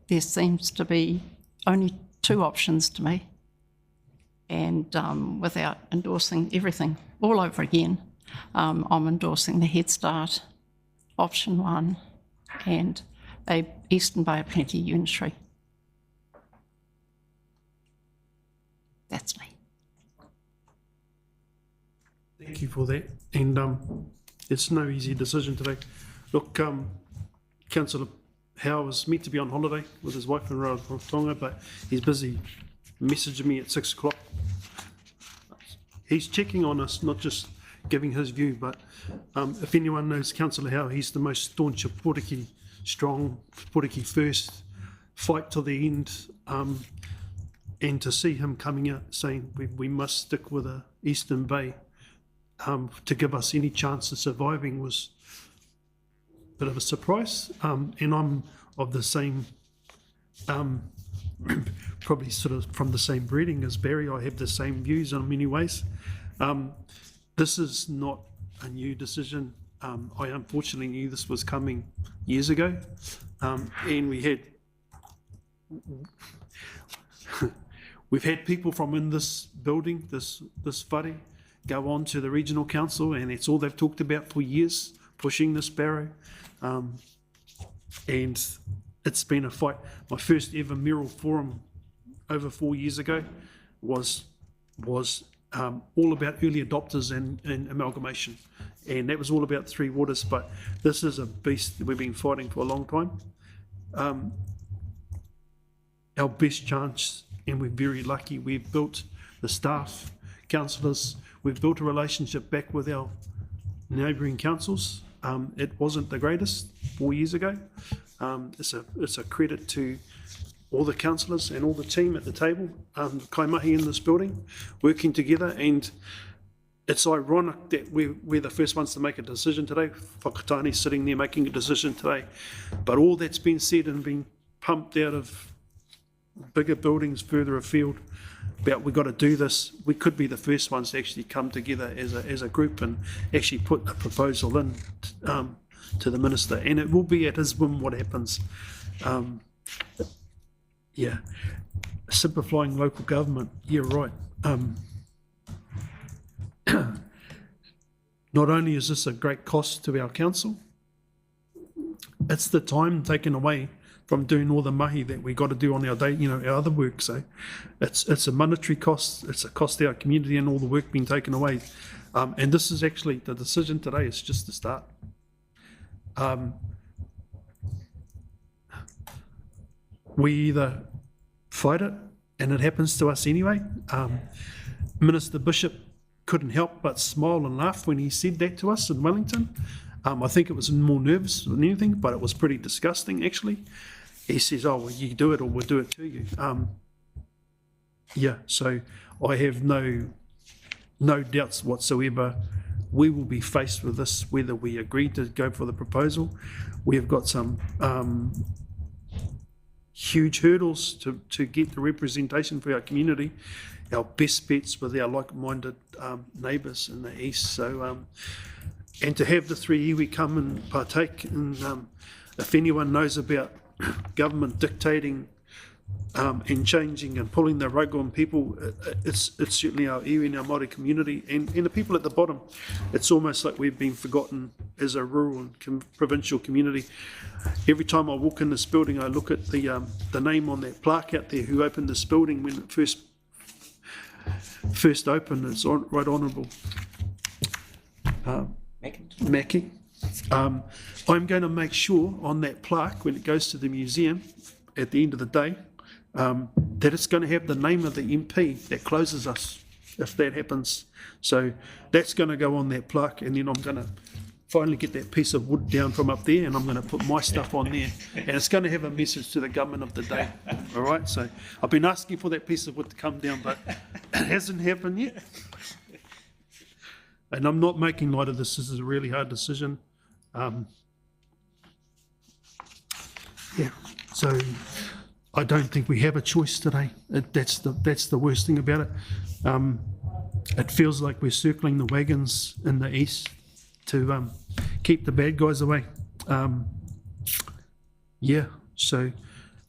there seems to be only two options to me. And without endorsing everything all over again, I'm endorsing the Head Start, option 1, and a Eastern Bay of Plenty Unitary. That's me. Thank you for that. And it's no easy decision today. Look, Councillor Howe was meant to be on holiday with his wife in Rarotonga, but he's busy messaging me at 6 o'clock. He's checking on us, not just giving his view, but if anyone knows Councillor Howe, he's the most staunch of Poriki, strong, Poriki first, fight to the end, and to see him coming out saying we must stick with the Eastern Bay to give us any chance of surviving was a bit of a surprise. And I'm of the same, probably sort of from the same breeding as Barry. I have the same views in many ways. This is not a new decision. I unfortunately knew this was coming years ago, and we had we've had people from in this building, this whare, go on to the regional council, and it's all they've talked about for years, pushing this barrow, and it's been a fight. My first ever mural forum over 4 years ago was all about early adopters and amalgamation, and that was all about Three Waters, but this is a beast that we've been fighting for a long time. Our best chance, and we're very lucky, we've built the staff, councillors, we've built a relationship back with our neighbouring councils. It wasn't the greatest 4 years ago. It's a credit to all the councillors and all the team at the table, Kaimahi in this building, working together, and it's ironic that we're the first ones to make a decision today. Whakatane sitting there making a decision today, but all that's been said and been pumped out of bigger buildings further afield about we've got to do this, we could be the first ones to actually come together as a group and actually put a proposal in to the minister, and it will be at his whim what happens. Yeah, simplifying local government, yeah, right. Not only is this a great cost to our council, it's the time taken away from doing all the mahi that we got to do on our day, our other work. So it's a monetary cost, it's a cost to our community, and all the work being taken away. And this is actually, the decision today is just the start. We either fight it, and it happens to us anyway. Minister Bishop couldn't help but smile and laugh when he said that to us in Wellington. I think it was more nervous than anything, but it was pretty disgusting actually. He says, oh, well, you do it or we'll do it to you. Yeah, so I have no doubts whatsoever we will be faced with this, whether we agree to go for the proposal. We have got some huge hurdles to get the representation for our community, our best bets with our like-minded neighbours in the east. So, and to have the three iwi come and partake, and if anyone knows about government dictating and changing and pulling the rug on people, it's certainly our iwi and our Māori community and the people at the bottom. It's almost like we've been forgotten as a rural and provincial community. Every time I walk in this building, I look at the name on that plaque out there, who opened this building when it first opened. It's Right Honourable Mackie. I'm going to make sure on that plaque, when it goes to the museum at the end of the day, that it's going to have the name of the MP that closes us, if that happens. So that's going to go on that plaque, and then I'm going to finally get that piece of wood down from up there, and I'm going to put my stuff on there, and it's going to have a message to the government of the day. All right, so I've been asking for that piece of wood to come down, but it hasn't happened yet. And I'm not making light of this. This is a really hard decision. Yeah, so I don't think we have a choice today. That's the worst thing about it. It feels like we're circling the wagons in the east to keep the bad guys away. Yeah, so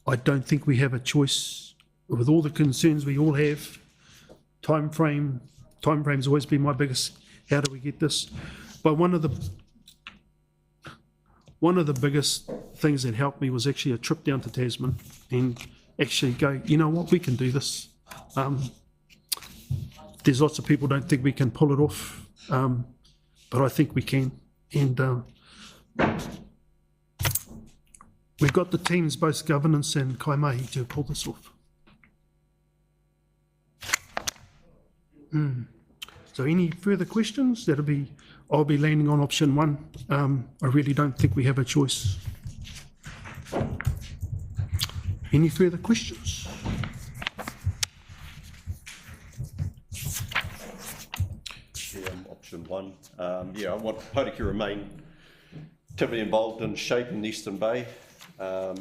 I don't think we have a choice with all the concerns we all have. Time frame's always been my biggest. How do we get this? But one of the biggest things that helped me was actually a trip down to Tasman and actually go, you know what, we can do this. There's lots of people don't think we can pull it off, but I think we can. And we've got the teams, both governance and Kaimahi, to pull this off. So any further questions? I'll be landing on option one. I really don't think we have a choice. Any further questions? Yeah, option one. I want Hauraki to remain actively involved in shaping the Eastern Bay for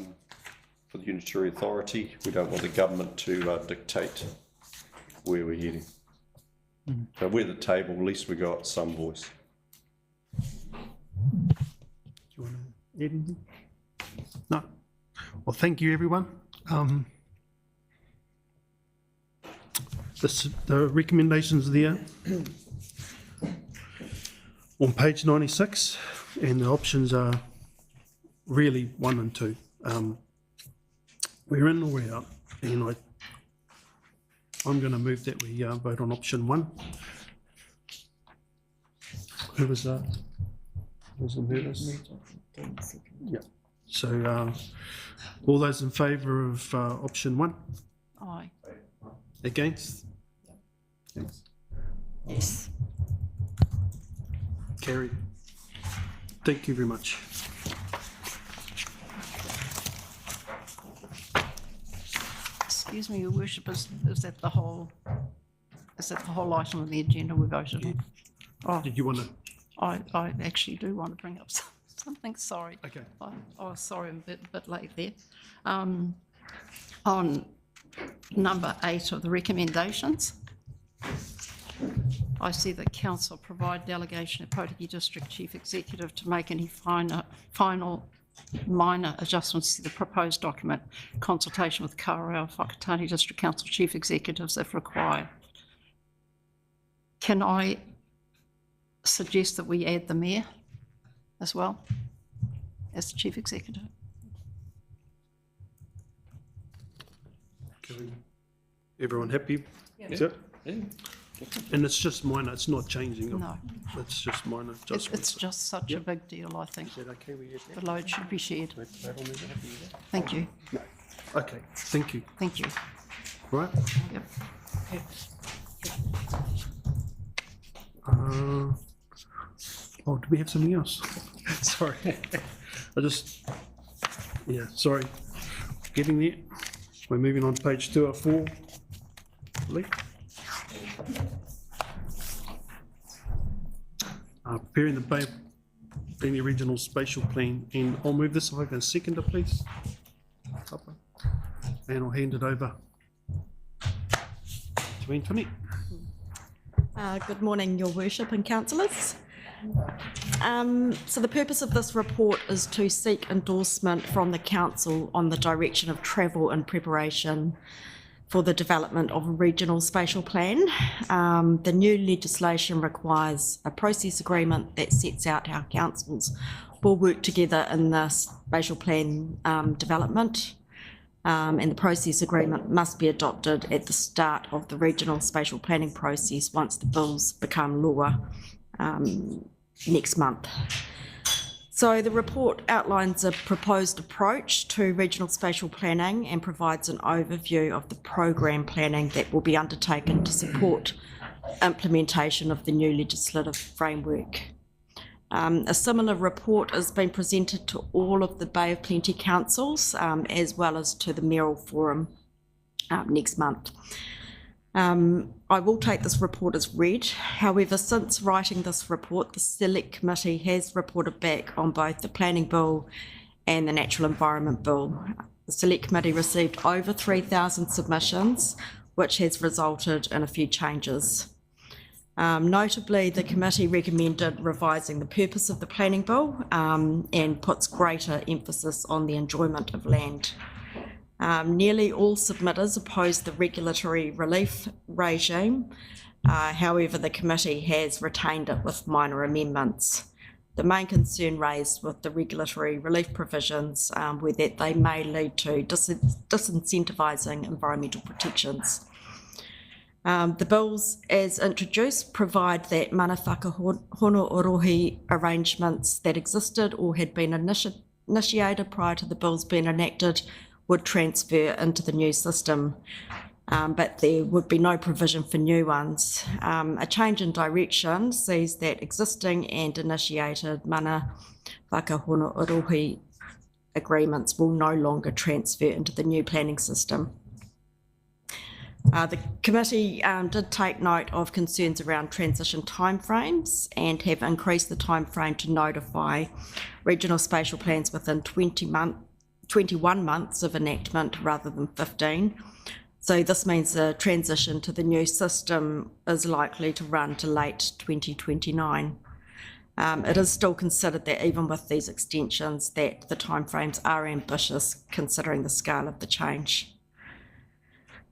the Unitary Authority. We don't want the government to dictate where we're heading. So we're the table, at least we got some voice. Do you want to add anything? No. Well, thank you, everyone. The recommendations there on page 96, and the options are really 1 and 2. We're in or we're out, and I'm going to move that we vote on option 1. Who was that? Hasn't heard us. Yeah. So, all those in favour of option 1? Aye. Against? Yes. Carried. Thank you very much. Excuse me, Your Worship, is that the whole item of the agenda we voted on? Oh, Did you want to? I actually do want to bring up something, sorry. Okay. Sorry, I'm a bit late there. On number 8 of the recommendations, I see that council provide delegation of Potiki District Chief Executive to make any final minor adjustments to the proposed document, consultation with Kawerau Whakatane District Council Chief Executives if required. Can I suggest that we add the Mayor as well as the Chief Executive? Everyone happy? Yeah. And it's just minor, it's not changing. No. It's just minor It's adjustments. just such a big deal, I think. Is that okay with you? The load should be shared. Thank you, No. Okay, thank you. thank you. Right. Yep. Oh, do we have something else? Sorry. Sorry. Getting there. We're moving on to page 204. Lee? Preparing the Bay Plenty Regional Spatial Plan, and I'll move this if I can second it, please. And I'll hand it over to Anthony. Good morning, Your Worship and councillors. So the purpose of this report is to seek endorsement from the council on the direction of travel in preparation for the development of a regional spatial plan. The new legislation requires a process agreement that sets out how councils will work together in the spatial plan development. And the process agreement must be adopted at the start of the regional spatial planning process once the bills become law next month. So the report outlines a proposed approach to regional spatial planning and provides an overview of the program planning that will be undertaken to support implementation of the new legislative framework. A similar report has been presented to all of the Bay of Plenty councils as well as to the Mayoral Forum next month. I will take this report as read. However, since writing this report, the Select Committee has reported back on both the Planning Bill and the Natural Environment Bill. The Select Committee received over 3,000 submissions, which has resulted in a few changes. Notably, the committee recommended revising the purpose of the Planning Bill and puts greater emphasis on the enjoyment of land. Nearly all submitters opposed the regulatory relief regime. However, the committee has retained it with minor amendments. The main concern raised with the regulatory relief provisions were that they may lead to disincentivising environmental protections. The bills, as introduced, provide that mana whakahono-orohi arrangements that existed or had been initiated prior to the bills being enacted would transfer into the new system, but there would be no provision for new ones. A change in direction sees that existing and initiated mana whakahono-orohi agreements will no longer transfer into the new planning system. The committee did take note of concerns around transition timeframes and have increased the timeframe to notify regional spatial plans within 21 months of enactment rather than 15. So this means the transition to the new system is likely to run to late 2029. It is still considered that even with these extensions that the timeframes are ambitious considering the scale of the change.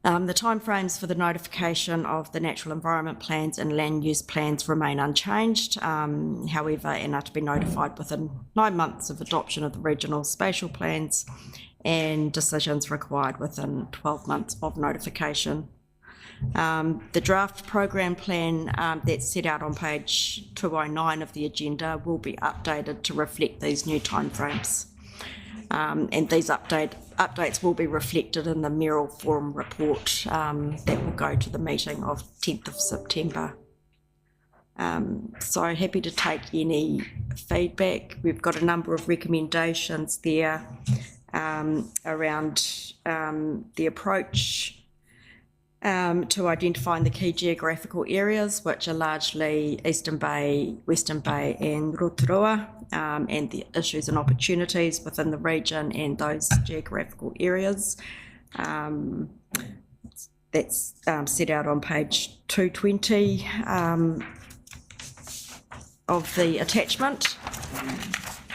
The timeframes for the notification of the natural environment plans and land use plans remain unchanged, however, and are to be notified within 9 months of adoption of the regional spatial plans and decisions required within 12 months of notification. The draft program plan that's set out on page 209 of the agenda will be updated to reflect these new timeframes. And these updates will be reflected in the Merrill Forum report that will go to the meeting of 10th of September. So happy to take any feedback. We've got a number of recommendations there around the approach to identifying the key geographical areas, which are largely Eastern Bay, Western Bay and Rotorua, and the issues and opportunities within the region and those geographical areas. That's set out on page 220 of the attachment.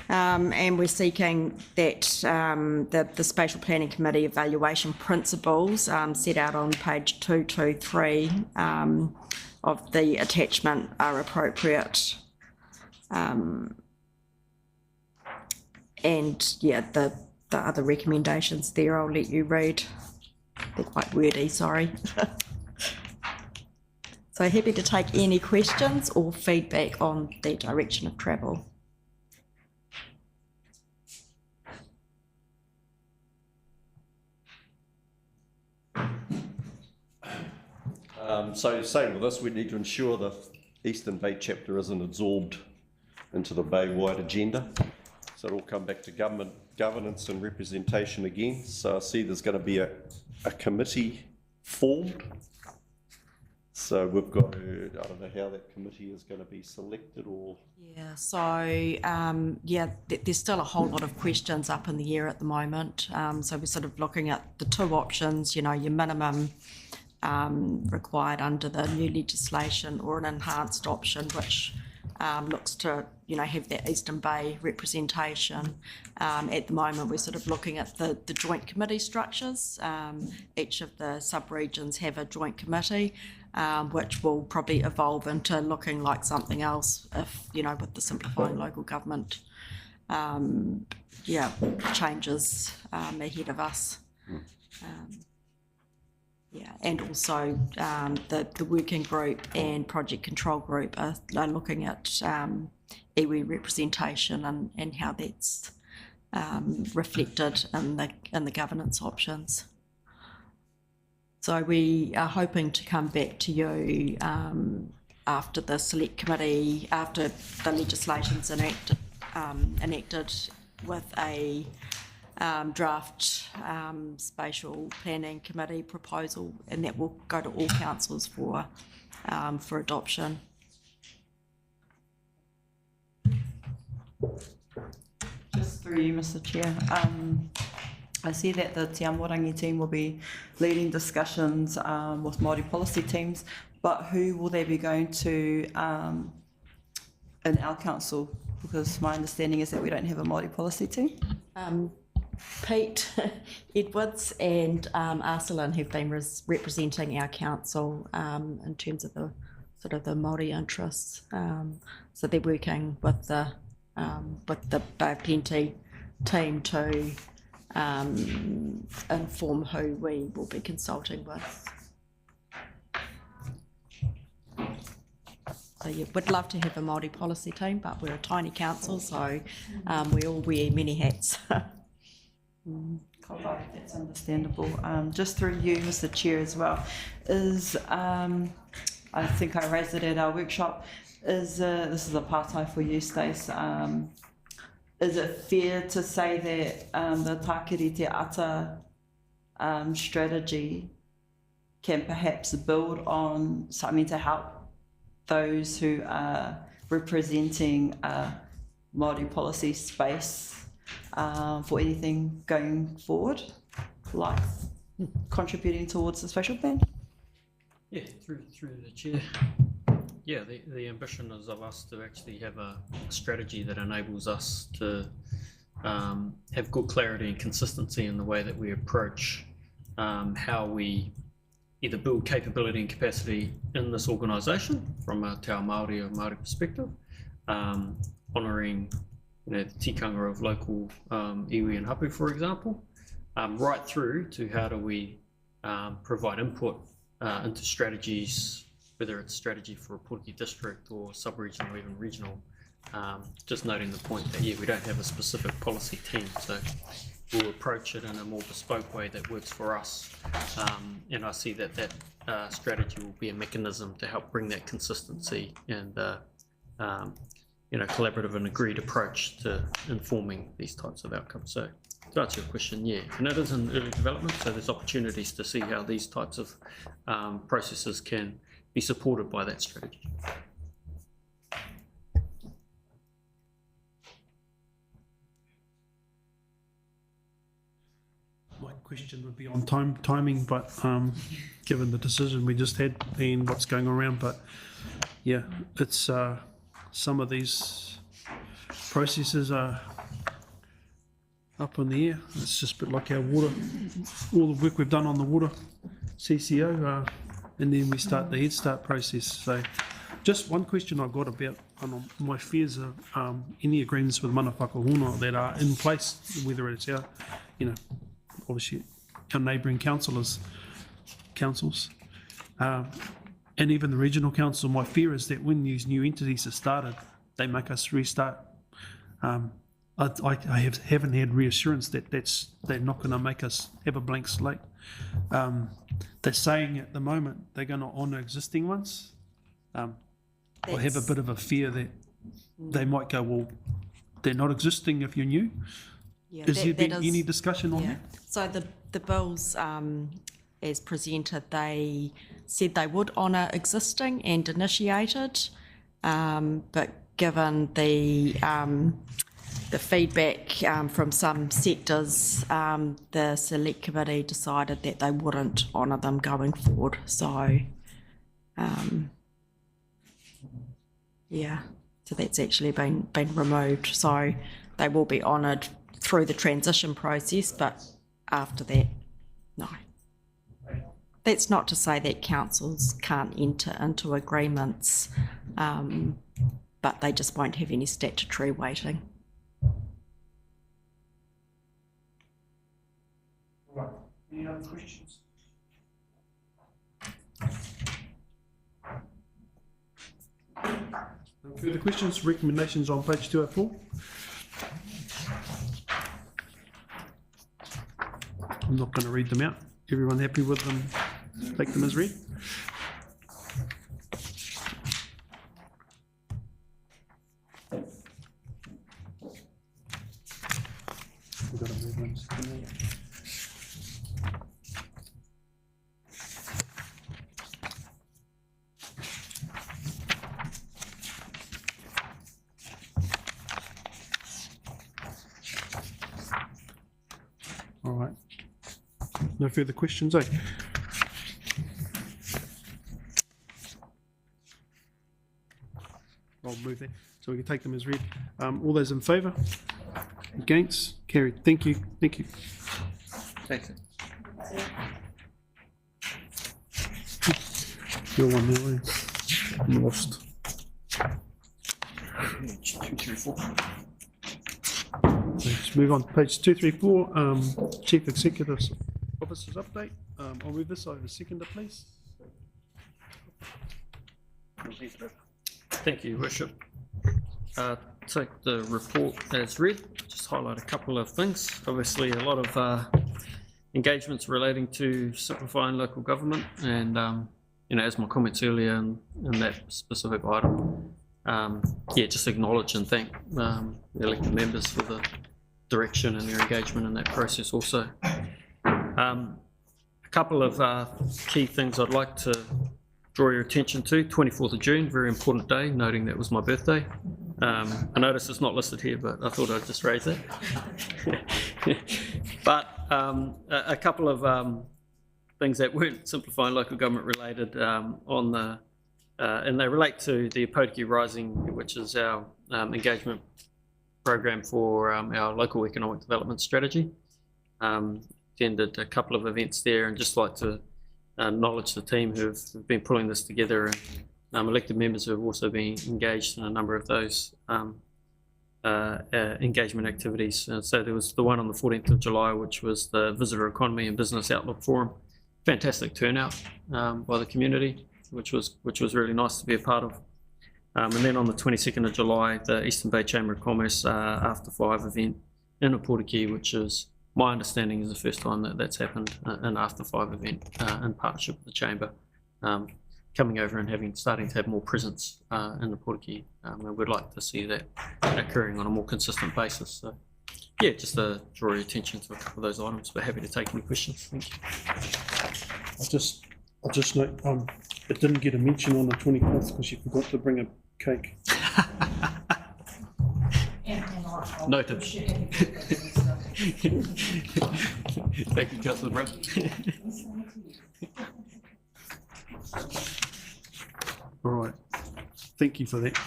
And we're seeking that the Spatial Planning Committee evaluation principles set out on page 223 of the attachment are appropriate. And yeah, the other recommendations there I'll let you read. They're quite wordy, sorry. So happy to take any questions or feedback on the direction of travel. So saying with this, we need to ensure the Eastern Bay chapter isn't absorbed into the Bay-wide agenda. So it'll come back to government governance and representation again. So I see there's going to be a committee formed. So we've got to, I don't know how that committee is going to be selected or... Yeah, so there's still a whole lot of questions up in the air at the moment. So we're sort of looking at the two options, you know, your minimum required under the new legislation or an enhanced option, which looks to, you know, have that Eastern Bay representation. At the moment, we're sort of looking at the joint committee structures. Each of the sub-regions have a joint committee, which will probably evolve into looking like something else if, you know, with the Simplifying Local Government, changes ahead of us. And also the working group and project control group are looking at iwi representation and how that's reflected in the governance options. So we are hoping to come back to you after the select committee, after the legislation's enacted with a draft spatial planning committee proposal, and that will go to all councils for adoption. Just through you, Mr. Chair. I see that the Te Amorangi team will be leading discussions with Māori policy teams, but who will they be going to in our council? Because my understanding is that we don't have a Māori policy team. Pete Edwards and Arsalan have been representing our council in terms of the sort of the Māori interests. So they're working with the Bay of Plenty team to inform who we will be consulting with. So yeah, we'd love to have a Māori policy team, but we're a tiny council, so we all wear many hats. That's understandable. Just through you, Mr. Chair, as well, is I think I raised it at our workshop. This is a part-time for you, Stace. Is it fair to say that the Tākiri Te Ata strategy can perhaps build on something to help those who are representing Māori policy space for anything going forward, like contributing towards the spatial plan? Yeah, through the chair. Yeah, the ambition is of us to actually have a strategy that enables us to have good clarity and consistency in the way that we approach how we either build capability and capacity in this organisation from a Te Ao Māori or Māori perspective, honouring the tikanga of local iwi and hapu, for example, right through to how do we provide input into strategies, whether it's strategy for a Portuguese district or sub-regional or even regional. Just noting the point that, yeah, we don't have a specific policy team, so we'll approach it in a more bespoke way that works for us. And I see that strategy will be a mechanism to help bring that consistency and collaborative and agreed approach to informing these types of outcomes. So to answer your question, yeah, and it is in early development, so there's opportunities to see how these types of processes can be supported by that strategy. My question would be on timing, but given the decision we just had and what's going around, but yeah, it's some of these processes are up in the air. It's just a bit like our water, all the work we've done on the water CCO, and then we start the Head Start process. So just one question I've got about my fears of any agreements with mana whakahuna that are in place, whether it's our, obviously our neighbouring councils, and even the regional council. My fear is that when these new entities are started, they make us restart. I haven't had reassurance that they're not going to make us have a blank slate. They're saying at the moment they're going to honour existing ones. I have a bit of a fear that they might go, well, they're not existing if you're new. Yeah, Has there been any discussion on that? So the bills, as presented, they said they would honour existing and initiated, but given the feedback from some sectors, the select committee decided that they wouldn't honour them going forward. So, so that's actually been removed. So they will be honoured through the transition process, but after that, no. That's not to say that councils can't enter into agreements, but they just won't have any statutory weighting. Right. Any other questions? No further questions? Recommendations on page 204. I'm not going to read them out. Everyone happy with them? Take them as read. We've got to move on to the next. All right. No further questions, eh? I'll move that so we can take them as read. All those in favour? Against? Carried. Thank you. Thank you. Thank you. Your one there, eh? I'm lost. Page 234. Let's move on to page 234, Chief Executive Officer's update. I'll move this over. Seconder, please. Thank you, Worship. Take the report as read, just highlight a couple of things. Obviously, a lot of engagements relating to simplifying local government, and as my comments earlier in that specific item, just acknowledge and thank the elected members for the direction and their engagement in that process also. A couple of key things I'd like to draw your attention to. 24th of June, very important day, noting that was my birthday. I notice it's not listed here, but I thought I'd just raise it. But a couple of things that weren't simplifying local government related and they relate to the Opotiki Rising, which is our engagement program for our local economic development strategy. Attended a couple of events there, and just like to acknowledge the team who have been pulling this together, and elected members who have also been engaged in a number of those engagement activities. So there was the one on the 14th of July, which was the Visitor Economy and Business Outlook Forum, fantastic turnout by the community, which was really nice to be a part of. And then on the 22nd of July, the Eastern Bay Chamber of Commerce After 5 event in Opotiki, which is, my understanding, is the first time that that's happened, an After 5 event in partnership with the Chamber, coming over and starting to have more presence in Opotiki. And we'd like to see that occurring on a more consistent basis. So, yeah, just to draw your attention to those items, but happy to take any questions. Thank you. I'll just note, it didn't get a mention on the 24th because you forgot to bring a cake. Noted. Thank you, Councillor Brown. All right, thank you for that.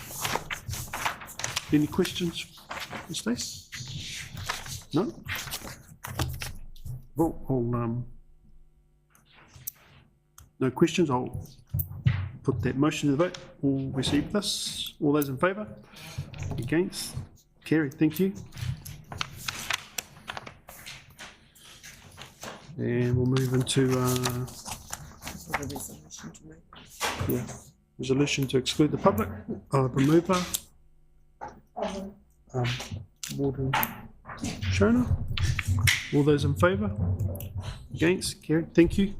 Any questions, Ms. Stace? No? Well, no questions, I'll put that motion to the vote. All receive this. All those in favour? Against? Carried, thank you. And we'll move into resolution to exclude the public. Remover. Warden Shona. All those in favour? Against? Carried, thank you.